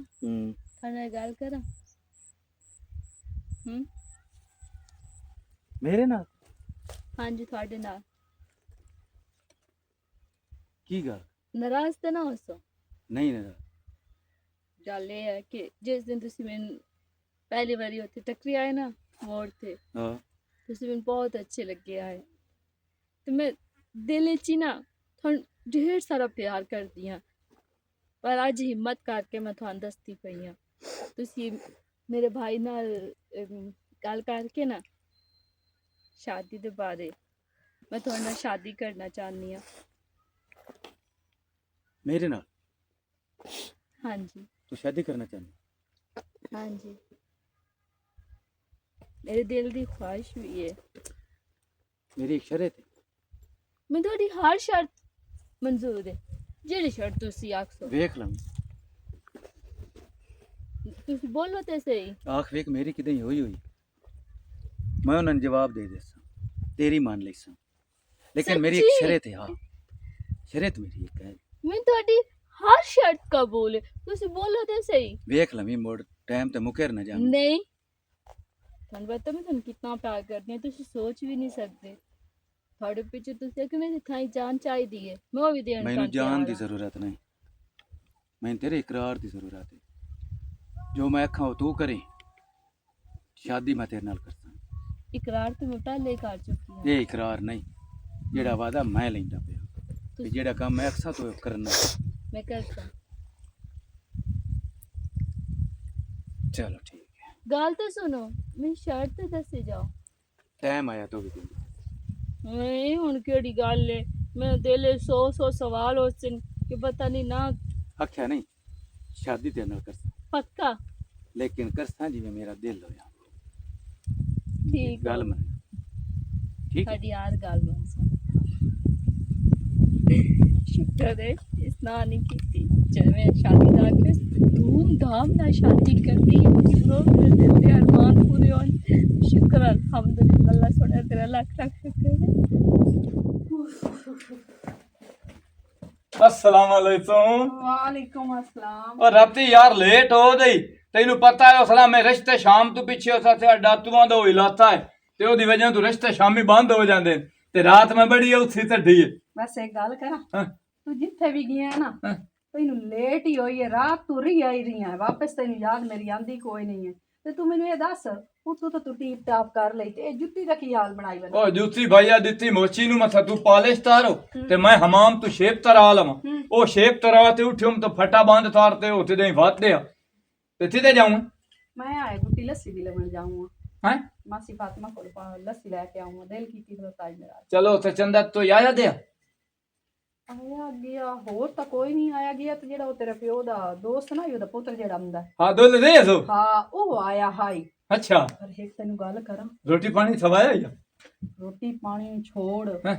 ਥਾਣੇ ਗੱਲ ਕਰਾਂ मेरे नाल ਹਾਂਜੀ ਤੁਹਾਡੇ ਨਾਲ की गल ਨਾਰਾਜ਼ ਤਾਂ ਨਾ ਹੋਸੋ नहीं ना ਗੱਲ ਇਹ ਹੈ ਕਿ ਜਿਸ ਦਿਨ ਤੁਸੀਂ ਮੈਨੂੰ ਪਹਿਲੀ ਵਾਰੀ ਉੱਥੇ ਟੱਕਰੀ ਆਏ ਨਾ ਮੋੜ ਤੇ हाँ ਤੁਸੀਂ ਮੈਨੂੰ ਬਹੁਤ ਅੱਛੇ ਲੱਗੇ ਆਏ ਤੇ ਮੈਂ ਦਿਲ ਵਿੱਚ ਹੀ ਨਾ ਤੁਹਾਨੂੰ ਢੇਰ ਸਾਰਾ ਪਿਆਰ ਕਰਦੀ ਹਾਂ ਪਰ ਅੱਜ ਹਿੰਮਤ ਕਰਕੇ ਮੈਂ ਤੁਹਾਨੂੰ ਦੱਸਦੀ ਪਈ ਹਾਂ ਤੁਸੀਂ ਮੇਰੇ ਭਾਈ ਨਾਲ ਗੱਲ ਕਰਕੇ ਨਾ ਸ਼ਾਦੀ ਦੇ ਬਾਰੇ ਮੈਂ ਤੁਹਾਡੇ ਨਾਲ ਸ਼ਾਦੀ ਕਰਨਾ ਚਾਹੁੰਦੀ ਹਾਂ मेरे नाल ਹਾਂਜੀ तू शादी करना चाहनी ਹਾਂਜੀ ਮੇਰੇ ਦਿਲ ਦੀ ਖੁਆਇਸ਼ ਵੀ ਹੈ मेरी एक शर्त है मैं थोड़ी हर शर्त मंजूर है ਜਿਹੜੀ ਸ਼ਰਟ ਤੁਸੀਂ ਆਖੋ ਵੇਖ ਲਾਂ ਤੁਸੀਂ ਬੋਲੋ ਤੇ ਸਹੀ ਆਖ ਵੇਖ ਮੇਰੀ ਕਿਤੇ ਹੋਈ ਹੋਈ ਮੈਂ ਉਹਨਾਂ ਨੂੰ ਜਵਾਬ ਦੇ ਦੇਸਾਂ ਤੇਰੀ ਮੰਨ ਲਈਸਾਂ ਲੇਕਿਨ ਮੇਰੀ ਇੱਕ ਸੱਚੀ? ਸ਼ਰਤ ਹੈ ਹਾਂ ਸ਼ਰਤ ਮੇਰੀ ਇੱਕ ਹੈ ਮੈਂ ਤੁਹਾਡੀ ਹਰ ਸ਼ਰਟ ਕਬੂਲ ਹੈ ਤੁਸੀਂ ਬੋਲੋ ਤੇ ਸਹੀ ਵੇਖ ਲਵੀਂ ਮੁੜ ਟਾਈਮ ਤੇ ਮੁਕਰ ਨਾ ਜਾ ਨਹੀਂ ਤੁਹਾਨੂੰ ਪਤਾ ਮੈਂ ਤੁਹਾਨੂੰ ਕਿੰਨਾ ਪਿਆਰ ਕਰਦੀ ਹਾਂ ਤੁਸੀਂ ਸੋਚ ਵੀ ਨਹੀਂ ਸਕਦੇ ਤੁਹਾਡੇ ਪਿੱਛੇ ਤੁਸੀਂ ਕਿ ਮੇਰੀ ਥਾਈ ਜਾਨ ਚਾਹੀਦੀ ਹੈ ਮੈਂ ਉਹ ਵੀ ਦੇਣ ਮੈਨੂੰ ਨੂੰ ਜਾਨ ਤਿਆਰ ਦੀ ਹਾਂ। ਜ਼ਰੂਰਤ ਨਹੀਂ ਮੈਨੂੰ ਤੇਰੇ ਇਕਰਾਰ ਦੀ ਜ਼ਰੂਰਤ ਹੈ ਜੋ ਮੈਂ ਆਖਾਂ ਉਹ ਤੂੰ ਕਰੇ ਸ਼ਾਦੀ ਮੈਂ ਤੇਰੇ ਨਾਲ ਕਰਦਾ ਇਕਰਾਰ ਤੇ ਮੈਂ ਪਹਿਲੇ ਕਰ ਚੁੱਕੀ ਹਾਂ ਇਹ ਇਕਰਾਰ ਨਹੀਂ ਜਿਹੜਾ ਵਾਦਾ ਮੈਂ ਲੈਂਦਾ ਪਿਆ ਤੇ ਜਿਹੜਾ ਕੰਮ ਮੈਂ ਅਕਸਰ ਤੋਂ ਕਰਨਾ ਮੈਂ ਕਰਦਾ ਚਲੋ ਠੀਕ ਹੈ ਗੱਲ ਤਾਂ ਸੁਣੋ ਮੇਰੀ ਸ਼ਰਟ ਤੇ ਦੱਸੇ ਜਾਓ ਟਾਈਮ ਆਇਆ ਤੋ ਵੀ ਤੂੰ ਇਹ ਹੁਣ ਕਿਹੜੀ ਗੱਲ ਹੈ ਮੈਂ ਦਿਲ 100 ਸਵਾਲ ਹੋ ਸਨ ਕਿ ਪਤਾ ਨਹੀਂ ਨਾ ਆਖਿਆ ਨਹੀਂ ਸ਼ਾਦੀ ਤੇਰੇ ਨਾਲ ਕਰਦਾ ਪੱਕਾ ਲੇਕਿਨ ਕਰਸਾਂ ਜਿਵੇਂ ਮੇਰਾ ਦਿਲ ਹੋਇਆ ਠੀਕ ਗੱਲ ਮੰਨ ਠੀਕ ਹੈ ਸਾਡੀ ਯਾਰ ਗੱਲ ਬਣ ਸ਼ੁਕਰ ਹੈ ਇਸ ਨਾਲ ਨਹੀਂ ਕੀਤੀ ਜਿਵੇਂ ਸ਼ਾਦੀ ਦਾ ਕੇ ਧੂਮ-ਧਾਮ ਨਾਲ ਸ਼ਾਦੀ ਕਰਨੀ ਜਿਗਰੋ ਮੇਰੇ ਦਿਲ ਦੇ ਅਰਮਾਨ ਪੂਰੇ ਹੋਣ ਸ਼ੁਕਰ ਅਲਹਮਦੁਲਿल्लाह ਅੱਲਾਹ ਸੁਣੇ ਤੇਰਾ ਲੱਖ ਲੱਖ ਸ਼ੁਕਰ ਹੈ अस्सलाम वालेकुम ਵਾਲੇਕੁਮ ਅਸਲਾਮ और राती यार लेट हो गई तेनू पता है उसला मैं रिश्ते शाम तो पीछे उसा से डातुआं दा होई लाता है ते ओदी वजह तो रिश्ते शामी बंद हो जांदे ते रात में बड़ी उठी ढी है ਬਸ ਇੱਕ ਗੱਲ ਕਰਾਂ ਹਾਂ। ਤੂੰ ਜਿੱਥੇ ਵੀ ਗਿਆ ਨਾ ਹਾਂ। ਤੈਨੂੰ ਲੇਟ ਹੀ ਹੋਈ ਹੈ ਰਾਤ ਤੂੰ ਰਹੀ ਆਈ ਰਹੀ ਹੈ ਵਾਪਸ ਤੈਨੂੰ ਯਾਦ ਮੇਰੀ ਆਂਦੀ ਕੋਈ ਨਹੀਂ ਹੈ ਤੇ ਤੂੰ ਮੈਨੂੰ ਇਹ ਦੱਸ ਉੱਥੋਂ ਤਾਂ ਤੂੰ ਟੀਪ ਟਾਪ ਕਰ ਲਈ ਤੇ ਇਹ ਜੁੱਤੀ ਦਾ ਕੀ ਹਾਲ ਬਣਾਈ ਬਣਾ ओ जूती भैया दित्ती मोची नु मथा तू पालिश तारो ते मैं हमाम तू शेप तरा लवा ओ शेप तरा ते उठ्युम तो फटा बांध तारते होते दे वात दे ते तिते जाऊं ਮੈਂ ਆਏ ਗੁੱਟੀ ਲੱਸੀ ਵੀ ਲੈਣ ਜਾਊਂਗਾ हैं ਮਾਸੀ ਫਾਤਮਾ ਕੋਲ ਲੱਸੀ ਲੈ ਕੇ ਆਊਂਗਾ ਦਿਲ ਕੀਤੀ ਫਿਰ ਤਾਜ ਮੇਰਾ चलो ते चंदा तो याद दे ਆਇਆ ਗਿਆ ਹੋਰ ਤਾਂ ਕੋਈ ਨਹੀਂ ਆਇਆ ਗਿਆ ਤੇ ਜਿਹੜਾ ਉਹ ਤੇਰੇ ਪਿਓ ਦਾ ਦੋਸਤ ਨਾ ਉਹਦਾ ਪੁੱਤਰ ਜਿਹੜਾ ਹੁੰਦਾ ਹੈ। हां दुल दे सो ਹਾਂ ਉਹ ਆਇਆ ਹਾਈ अच्छा ਪਰ ਇੱਕ ਤੈਨੂੰ ਗੱਲ ਕਰਾਂ रोटी पानी खवाया या ਰੋਟੀ ਪਾਣੀ ਛੋੜ हैं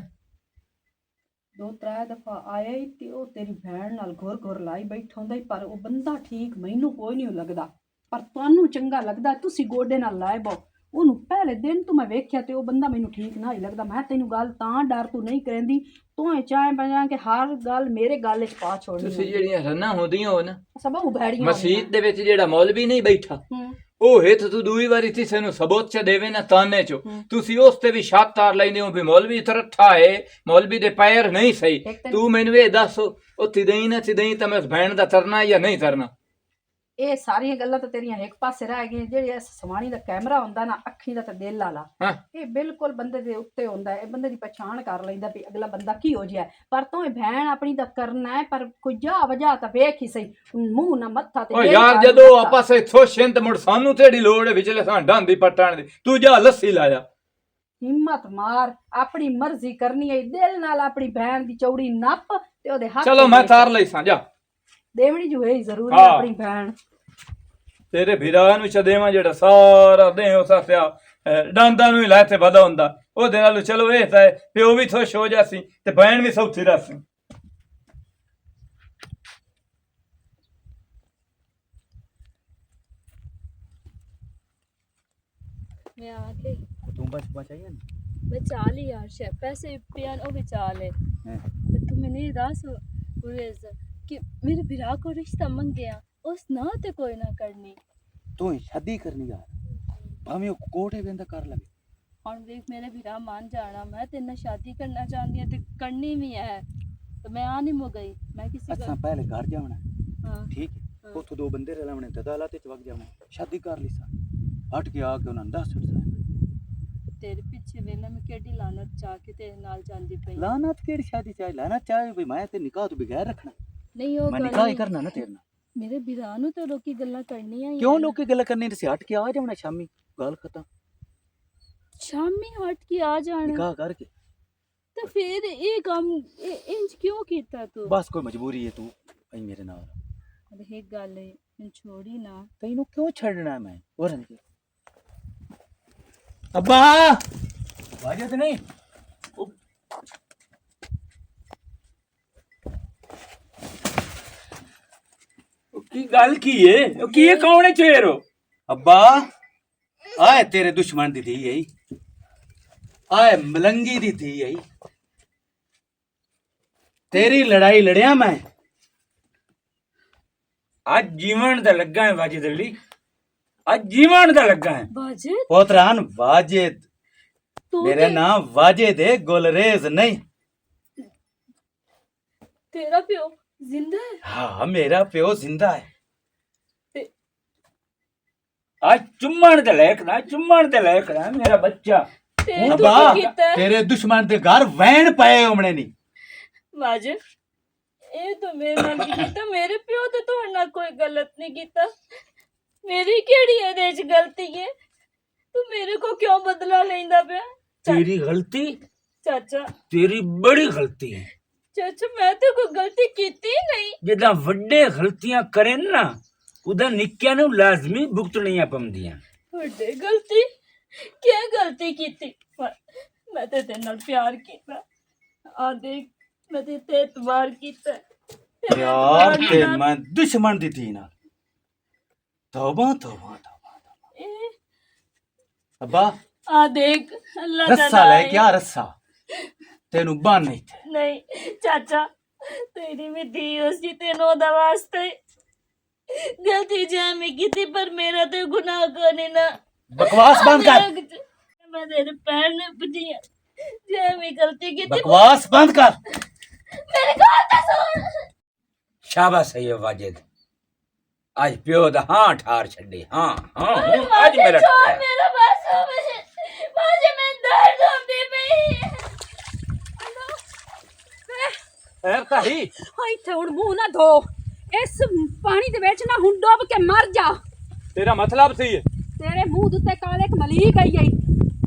2-3 ਦਫਾ ਆਇਆ ਹੀ ਤੇ ਉਹ ਤੇਰੀ ਭੈਣ ਨਾਲ ਘੁਰ ਲਾਈ ਬੈਠਾ ਹੁੰਦਾ ਹੀ ਪਰ ਉਹ ਬੰਦਾ ਠੀਕ ਮੈਨੂੰ ਕੋਈ ਨਹੀਂ ਲੱਗਦਾ ਪਰ ਤੁਹਾਨੂੰ ਚੰਗਾ ਲੱਗਦਾ ਤੁਸੀਂ ਗੋਡੇ ਨਾਲ ਲਾਏ ਬੋ ਉਹਨੂੰ ਪਹਿਲੇ ਦਿਨ ਤੋਂ ਮੈਂ ਵੇਖਿਆ ਤੇ ਉਹ ਬੰਦਾ ਮੈਨੂੰ ਠੀਕ ਨਾ ਹੀ ਲੱਗਦਾ ਮੈਂ ਤੈਨੂੰ ਗੱਲ ਤਾਂ ਡਰ ਤੂੰ ਨਹੀਂ ਕਰਿੰਦੀ ਤੂੰ ਚਾਹੇ ਬਣਾ ਕੇ ਹਰ ਗੱਲ ਮੇਰੇ ਗੱਲ ਵਿੱਚ ਪਾ ਛੋੜਨੀ ਤੁਸੀਂ ਜਿਹੜੀਆਂ ਰੰਨਾਂ ਹੁੰਦੀਆਂ ਹੋ ਨਾ ਸਭ ਉਭੈੜੀਆਂ ਮਸਜਿਦ ਦੇ ਵਿੱਚ ਜਿਹੜਾ ਮੌਲਵੀ ਨਹੀਂ ਬੈਠਾ ਉਹ ਹਿੱਤ ਤੂੰ ਦੂਈ ਵਾਰੀ ਕਿਸੇ ਨੂੰ ਸਬੂਤ ਚ ਦੇਵੇ ਨਾ ਤਾਨੇ ਚ ਤੁਸੀਂ ਉਸ ਤੇ ਵੀ ਸ਼ੱਕ ਤਾਰ ਲੈਂਦੇ ਹੋ ਵੀ ਮੌਲਵੀ ਤਰੱਠਾ ਹੈ ਮੌਲਵੀ ਦੇ ਪੈਰ ਨਹੀਂ ਸਹੀ ਤੂੰ ਮੈਨੂੰ ਇਹ ਦੱਸ ਉਹ ਤਿਦਈ ਨਾ ਤਿਦਈ ਤਾਂ ਮੈਂ ਉਸ ਭੈਣ ਦਾ ਤਰਨਾ ਜਾਂ ਨਹੀਂ ਤਰਨਾ ਇਹ ਸਾਰੀਆਂ ਗੱਲਾਂ ਤਾਂ ਤੇਰੀਆਂ ਇੱਕ ਪਾਸੇ ਰਹਿ ਗਈਆਂ ਜਿਹੜੀ ਇਸ ਸਵਾਣੀ ਦਾ ਕੈਮਰਾ ਹੁੰਦਾ ਨਾ ਅੱਖੀ ਦਾ ਤਾਂ ਦਿਲ ਵਾਲਾ ਹਾਂ ਇਹ ਬਿਲਕੁਲ ਬੰਦੇ ਦੇ ਉੱਤੇ ਹੁੰਦਾ ਹੈ ਇਹ ਬੰਦੇ ਦੀ ਪਛਾਣ ਕਰ ਲੈਂਦਾ ਵੀ ਅਗਲਾ ਬੰਦਾ ਕੀ ਹੋ ਜਿਆ ਪਰ ਤੂੰ ਇਹ ਭੈਣ ਆਪਣੀ ਦਾ ਕਰਨਾ ਹੈ ਪਰ ਕੋਈ ਜਾ ਵਜਾ ਤਾਂ ਵੇਖ ਹੀ ਸਹੀ ਮੂੰਹ ਨਾ ਮੱਥਾ ਤੇ ਓ ਦਿਲ ਯਾਰ ਕਰ ਜਦੋਂ ਮੱਥਾ। ਆਪਾਂ ਸੇ ਥੋਸ਼ਿੰਦ ਮੁੜ ਸਾਨੂੰ ਤੇਰੀ ਲੋੜ ਹੈ ਵਿਚਲੇ ਸਾਂਢਾਂ ਦੀ ਪਟਣ ਦੀ ਤੂੰ ਜਾ ਲੱਸੀ ਲਾਇਆ ਹਿੰਮਤ ਮਾਰ ਆਪਣੀ ਮਰਜ਼ੀ ਕਰਨੀ ਹੈ ਦਿਲ ਨਾਲ ਆਪਣੀ ਭੈਣ ਦੀ ਚੌੜੀ ਨੱਪ ਤੇ ਉਹਦੇ ਹੱਥ ਚਲੋ ਮੈਂ ਤਾਰ ਲਈ ਸਾਂ ਜਾ ਦੇਵਣੀ ਜੋ ਹੈ ਜ਼ਰੂਰੀ ਹਾਂ। ਆਪਣੀ ਭੈਣ ਤੇਰੇ ਵੀਰਾਂ ਨੂੰ ਛਦੇਵਾਂ ਜਿਹੜਾ ਸਾਰਾ ਦੇ ਉਸ ਆਸਿਆ ਡਾਂਦਾਂ ਨੂੰ ਹੀ ਲੈ ਤੇ ਵਧਾ ਹੁੰਦਾ ਉਹਦੇ ਨਾਲ ਚਲੋ ਇਹ ਤਾਂ ਪਿਓ ਵੀ ਖੁਸ਼ ਹੋ ਜਾਸੀ ਤੇ ਭੈਣ ਵੀ ਸੌਖੀ ਰਹੀ ਮੈਂ ਆ ਕੇ ਤੂੰ ਬਚ ਬਚਾਈਏ ਨਾ बचा ली यार शेफ पैसे पियान ओ बचा ले हैं। तो तू मैंने दास गुरेज कि मेरे बिरा को रिश्ता मंग गया उस ना ते कोई ना करनी ਤੂੰ ਹੀ ਸ਼ਾਦੀ ਕਰਨੀ ਯਾਰ ਭਾਵੇਂ ਉਹ ਕੋਠੇ ਬੰਦਾ ਕਰ ਲਵੇ और देख मेरे बिरा मान जाना मैं तेरे नाल शादी करना चाहती है ते करनी भी है तो मैं आ नहीं मो गई मैं किसी ਅਸਾਂ ਪਹਿਲੇ ਘਰ ਜਾਵਣਾ हाँ ਠੀਕ ਹੈ ਉੱਥੋਂ ਦੋ ਬੰਦੇ ਰਲਾਉਣੇ ਤੇ ਅਦਾਲਤ ਚ ਵਗ ਜਾਵਣਾ ਸ਼ਾਦੀ ਕਰ ਲਈ ਸਾਂ ਹਟ ਕੇ ਆ ਕੇ ਉਹਨਾਂ ਨੂੰ ਦੱਸ ਛੱਡਣਾ तेरे पीछे वेला मैं केडी लानत चाह के तेरे नाल जांदी पई ਲਾਨਤ ਕਿਹੜੀ ਸ਼ਾਦੀ ਚਾਹੇ ਲਾਨਤ ਚਾਹੇ ਵੀ ਮੈਂ ਤੇ ਨਿਕਾਹ ਤੋਂ ਬਗੈਰ ਰੱਖਣਾ नहीं हो ਮੈਂ ਨਿਕਾਹ ਹੀ ਕਰਨਾ ਨਾ ਤੇਰੇ ਨਾਲ मेरे बिरा नु तो लोकी गल्ला करनियां ही ਕਿਉਂ ਲੋਕੀ ਗੱਲ ਕਰਨੀ ਤੇ ਹਟ ਕੇ ਆ ਜਾਵਣਾ ਸ਼ਾਮੀ ਗੱਲ ਖਤਮ शामी हट के आ जाना ਨਿਕਾਹ ਕਰਕੇ तो फिर ये काम इंज क्यों कीता तू ਬਸ ਕੋਈ ਮਜਬੂਰੀ ਹੈ ਤੂੰ ਅਈ ਮੇਰੇ ਨਾਲ अब एक गल है मैं छोड़ी ना ਤੈਨੂੰ ਕਿਉਂ ਛੱਡਣਾ ਮੈਂ ਹੋਰ ਨਹੀਂ ਅੱਬਾ ਵਾਜਤ ਨਹੀਂ की गल की है की है कौन है चेरो अब्बा आए तेरे दुश्मन दी थी यही आए मलंगी दी थी यही तेरी लड़ाई लड़िया मैं आज जीवन दा लगा है वाजिद अली आज जीवन दा लगा है वाजिद पोतरान वाजिद तू मेरा नाम वाजिद है गुलरेज नहीं तेरा प्यो जिंदा है हाँ मेरा प्यो जिंदा है आज चुम्मन दे लायक ना मेरा बच्चा ते तू अब्बा की कीता है? तेरे दुश्मन दे घर वैन पाए हमने नहीं वाजिद ਇਹ ਤਾਂ ਮੇਰੇ ਨਾਲ ਕੀ ਕੀਤਾ ਮੇਰੇ ਪਿਓ ਤੇ ਤੁਹਾਡੇ ਨਾਲ ਕੋਈ ਗਲਤ ਨਹੀਂ ਕੀਤਾ ਮੇਰੀ ਕਿਹੜੀ ਇਹਦੇ ਵਿੱਚ ਗਲਤੀ ਹੈ ਤੂੰ ਮੇਰੇ ਕੋ ਕਿਉਂ ਬਦਲਾ ਲੈਂਦਾ ਪਿਆ तेरी गलती ਚਾਚਾ तेरी बड़ी गलती है ਚਾਚਾ ਮੈਂ ਤੇ ਕੋਈ ਗਲਤੀ ਕੀਤੀ ਹੀ ਨਹੀਂ ਜਿੱਦਾਂ ਵੱਡੇ ਗਲਤੀਆਂ ਕਰੇ ਨਾ ਉਹਦਾ ਨਿੱਕਿਆਂ ਨੂੰ ਲਾਜ਼ਮੀ ਭੁਗਤਣੀਆਂ ਪੈਂਦੀਆਂ ਵੱਡੇ ਗਲਤੀ ਕੀ ਗਲਤੀ ਕੀਤੀ ਮੈਂ ਤੇ ਤੇਰੇ ਨਾਲ ਪਿਆਰ ਕੀਤਾ ਆ ਦੇਖ ਮੈਂ ਤੇ ਇਤਬਾਰ ਕੀਤਾ यार ते मैं दुश्मन दी थी ना तौबा तौबा तौबा ਇਹ अब्बा ਆ ਦੇਖ ਅੱਲਾ ਦਾ रस्सा नाम ले है। क्या रस्सा तेनू बान नहीं थे नहीं चाचा तेरी भी दी उसी तेनों दा वास्ते गलती जामी की थी पर मेरा तो गुनाह करने ना बकवास बंद कर मैं तेरे पैर ने पतिया जामी गलती की थी बकवास बंद कर मेरे को तो सुन शाबाश है ये वाजिद आज प्यो दा हां ठार छड्डी हां हां हुण आज मेरा छोड़ ठहरा। मेरा बस मुझे मैं दर्द होती पई ਖੈਰ ਤਾਂ ਹੀ ਹਾਂ ਇੱਥੇ ਹੁਣ ਮੂੰਹ ਨਾ ਧੋ ਇਸ ਪਾਣੀ ਦੇ ਵਿੱਚ ਨਾ ਹੁਣ ਡੁੱਬ ਕੇ ਮਰ ਜਾ ਤੇਰਾ ਮਤਲਬ ਸੀ ਤੇਰੇ ਮੂੰਹ ਦੇ ਉੱਤੇ ਕਾਲੇ ਕਮਲੀ ਗਈ ਆਈ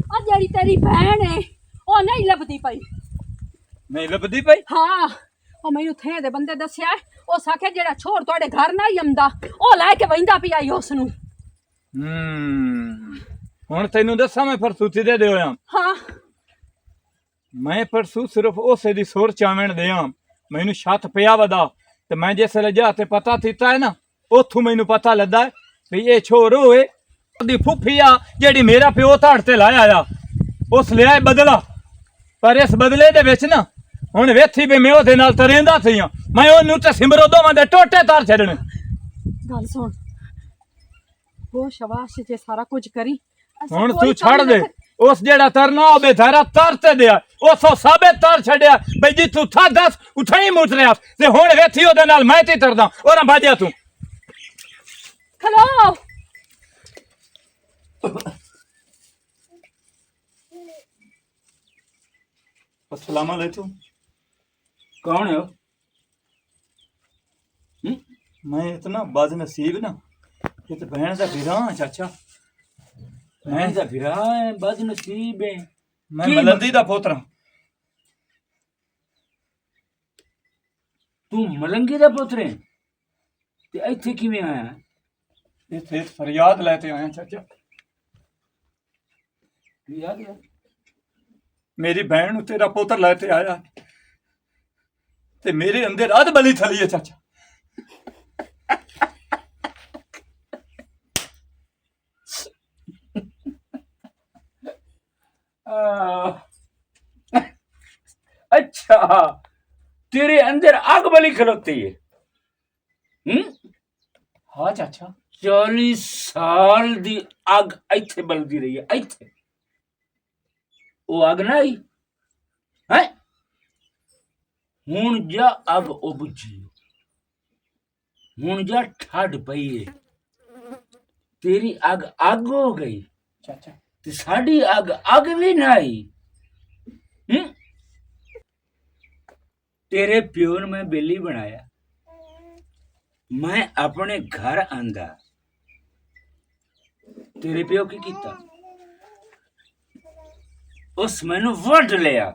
ਆ ਜਿਹੜੀ ਤੇਰੀ ਭੈਣ ਹੈ ਉਹ ਨਹੀਂ ਲੱਭਦੀ ਪਈ ਨਹੀਂ ਲੱਭਦੀ ਪਈ ਹਾਂ ਉਹ ਮੈਨੂੰ ਥੇ ਦੇ ਬੰਦੇ ਦੱਸਿਆ ਉਹ ਸਾਖੇ ਜਿਹੜਾ ਛੋੜ ਤੁਹਾਡੇ ਘਰ ਨਾ ਹੀ ਆਉਂਦਾ ਉਹ ਲੈ ਕੇ ਵਹਿੰਦਾ ਪਿਆ ਈ ਉਸ ਨੂੰ ਹੁਣ ਤੈਨੂੰ ਦੱਸਾਂ ਮੈਂ ਫਰਸੂਤੀ ਦੇ ਦਿਓ ਆ ਹਾਂ ਮੈਂ ਪਰਸੂ ਸਿਰਫ ਉਸੇ ਦੀ ਸੁਰ ਚਾਵਣ ਦਿਆਂ ਮੈਨੂੰ ਛੱਤ ਪਿਆ ਵਦਾ ਤੇ ਮੈਂ ਜਿਸ ਲਜਾ ਤੇ ਪਤਾ ਦਿੱਤਾ ਹੈ ਨਾ ਉੱਥੋਂ ਮੈਨੂੰ ਪਤਾ ਲੱਗਾ ਹੈ ਵੀ ਇਹ ਛੋਰ ਹੋਏ ਉਹਦੀ ਫੁੱਫੀ ਆ ਜਿਹੜੀ ਮੇਰਾ ਪਿਓ ਧੜ ਤੇ ਲਾਇਆ ਆ ਉਸ ਲਿਆ ਬਦਲਾ ਪਰ ਇਸ ਬਦਲੇ ਦੇ ਵਿੱਚ ਨਾ ਹੁਣ ਵੇਖੀ ਵੀ ਮੈਂ ਉਹਦੇ ਨਾਲ ਤਰੇਂਦਾ ਸੀ ਆ ਮੈਂ ਉਹਨੂੰ ਤੇ ਸਿਮਰੋ ਦੋਵਾਂ ਦੇ ਟੋਟੇ ਤਾਰ ਛੱਡਣੇ ਗੱਲ ਸੁਣ ਉਹ ਸ਼ਾਬਾਸ਼ ਜੇ ਸਾਰਾ ਕੁਝ ਕਰੀ ਅਸੀਂ ਹੁਣ ਕੋਈ ਤੂੰ ਕੰਮ ਛੱਡ ਨਾ ਦੇ ਕਰ- ਉਸ ਜਿਹੜਾ ਤਰਨਾ ਹੋਵੇ ਧਾਰਾ ਤਰ ਤੇ ਦਿਆ ਉਸੋ ਸਾਬੇ ਤਰ ਛੱਡਿਆ ਬਈ ਜੀ ਤੂੰ ਥਾ ਦੱਸ ਉਠਾਈ ਮੁਤਰਿਆ ਤੇ ਹੁਣ ਵੇਖੀ ਉਹਦੇ ਨਾਲ ਮੈਂ ਤੇ ਤਰਦਾ ਉਹਨਾਂ ਬਾਜਿਆ ਤੂੰ ਖਲੋ अस्सलाम वालेकुम कौन है मैं इतना बदनसीब ना ये तो बहन का बिरा हाँ चाचा मैं दा फिरा है बदनसीब है मैं की मलंदी दा पोतरा तू मलंगी दा पुत्र है ते ਇੱਥੇ ਕਿਵੇਂ ਆਇਆ इथे फरियाद लेते आया चाचा याद है मेरी बहन नु तेरा पोतर लेते आया ते मेरे अंदर अध बली थली है चाचा अच्छा तेरे अंदर आग बली खलोती है हाँ चाचा 40 ਸਾਲ ਦੀ ਅੱਗ ਇੱਥੇ ਬਲਦੀ ਰਹੀ ਹੈ ਇੱਥੇ ਉਹ ਅੱਗ ਨਾ ਆਈ ਹੈ ਹੁਣ ਜਾ ਅੱਗ ਉਬਜੀ ਹੁਣ ਜਾ ਠੱਡ ਪਈ ਹੈ ਤੇਰੀ ਅੱਗ ਹੋ ਗਈ चाचा ਤੇ ਸਾਡੀ ਅੱਗ ਵੀ ਨਾ ਆਈ तेरे प्यो ने मैं बेली बनाया मैं अपने घर आंदा तेरे प्यो की कीता उस मैनू वड लिया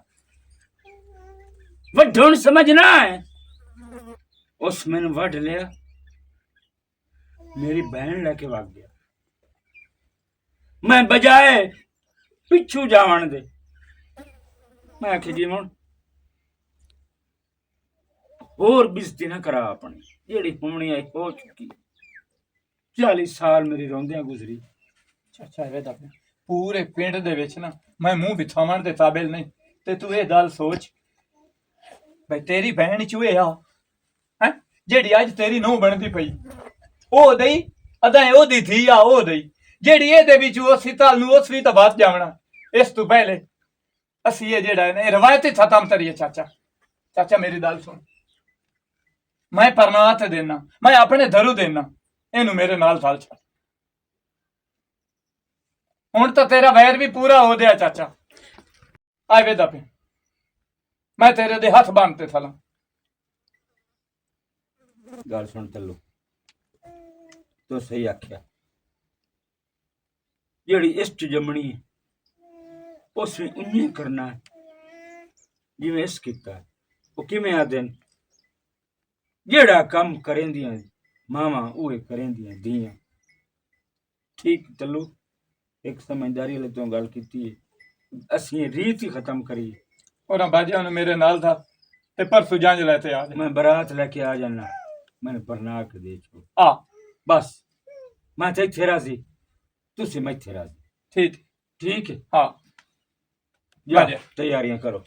वड्डों समझना है उस मैनू वड लिया मेरी बहन लेके भाग गया मैं बजाए पिछू जावन दे मैं आखिया जी हुण ਹੋਰ ਬਿਜ਼ਤੀ ਨਾ ਕਰਾ ਆਪਣੀ ਜਿਹੜੀ ਹੋਣੀ ਹੈ ਹੋ ਚੁੱਕੀ 40 ਸਾਲ ਮੇਰੀ ਰੋਂਦਿਆਂ ਗੁਜ਼ਰੀ। ਚਾਚਾ ਵੇ ਦਾ ਪੂਰੇ ਪਿੰਡ ਦੇ ਵਿੱਚ ਨਾ ਮੈਂ ਮੂੰਹ ਵਿਥਾਵਣ ਦੇ ਕਾਬਿਲ ਨਹੀਂ, ਤੇ ਤੂੰ ਇਹ ਗੱਲ ਸੋਚ ਬਈ ਤੇਰੀ ਭੈਣ ਚੂਹੇ ਆ ਹੈ ਜਿਹੜੀ ਅੱਜ ਤੇਰੀ ਨੂੰਹ ਬਣਦੀ ਪਈ, ਉਹ ਦਈ ਅਦਾਂ ਉਹਦੀ ਧੀ ਆ, ਉਹ ਦਈ ਜਿਹੜੀ ਇਹਦੇ ਵਿੱਚ ਉਸ ਤਲ ਨੂੰ ਉਸ ਵੀ ਤਾਂ ਬਾਤ ਜਾਵਣਾ। ਇਸ ਤੋਂ ਪਹਿਲੇ ਅਸੀਂ ਇਹ ਜਿਹੜਾ ਹੈ ਨਾ ਇਹ ਰਵਾਇਤੀ ਖਤਮ ਕਰੀਏ। ਚਾਚਾ ਮੇਰੀ ਗੱਲ ਸੁਣ, ਮੈਂ ਪਰਨਾਥ ਦੇਣਾ, ਮੈਂ ਆਪਣੇ ਧਰੂ ਦੇਣਾ, ਇਹਨੂੰ ਮੇਰੇ ਨਾਲ ਸਾਲ ਛੱਡ। ਹੁਣ ਤਾਂ ਤੇਰਾ ਵੈਰ ਵੀ ਪੂਰਾ ਹੋ ਗਿਆ ਚਾਚਾ। ਆਏ ਵੇ ਦਪੇ ਮੈਂ ਤੇਰੇ ਦੇ ਹੱਥ ਬੰਨ ਤੇ ਥਲਾਂ। ਗੱਲ ਸੁਣ ਤੱਲੂ, ਤੂੰ ਸਹੀ ਆਖਿਆ। ਜਿਹੜੀ ਇਸ਼ਟ ਜੰਮਣੀ ਹੈ ਉਸ ਨੂੰ ਉੰਨੀ ਕਰਨਾ ਹੈ ਜਿਵੇਂ ਇਸ ਕੀਤਾ। ਉਹ ਕਿਵੇਂ ਆਦੇ ਨੇ, ਜਿਹੜਾ ਕੰਮ ਕਰੇਂਦੀਆਂ ਮਾਵਾਂ ਉਹ ਕਰੇਂਦੀਆਂ ਧੀਆਂ। ਠੀਕ ਤੱਲੂ, ਇੱਕ ਸਮਝਦਾਰੀ ਵਾਲੇ ਤੋਂ ਗੱਲ ਕੀਤੀ ਹੈ, ਅਸੀਂ ਰੀਤ ਹੀ ਖਤਮ ਕਰੀਏ। ਉਹਨਾਂ ਬਾਜਿਆਂ ਨੂੰ ਮੇਰੇ ਨਾਲ ਦਾ ਤੇ ਪਰਸੋਂ ਜੰਜ ਲੈ ਤੇ ਆ ਜਾ। ਮੈਂ ਬਰਾਤ ਲੈ ਕੇ ਆ ਜਾਣਾ, ਮੈਨੂੰ ਬਰਨਾ ਕੇ ਦੇ ਛੋ। ਆ ਬਸ ਮੈਂ ਤੇ ਇੱਥੇ ਰਾਜ਼ੀ, ਤੁਸੀਂ ਮੈਂ ਇੱਥੇ ਰਾਜ਼ੀ। ਠੀਕ ਠੀਕ ਹੈ, ਹਾਂ ਜਾ ਆ ਜਾ। ਤैयारियां करो।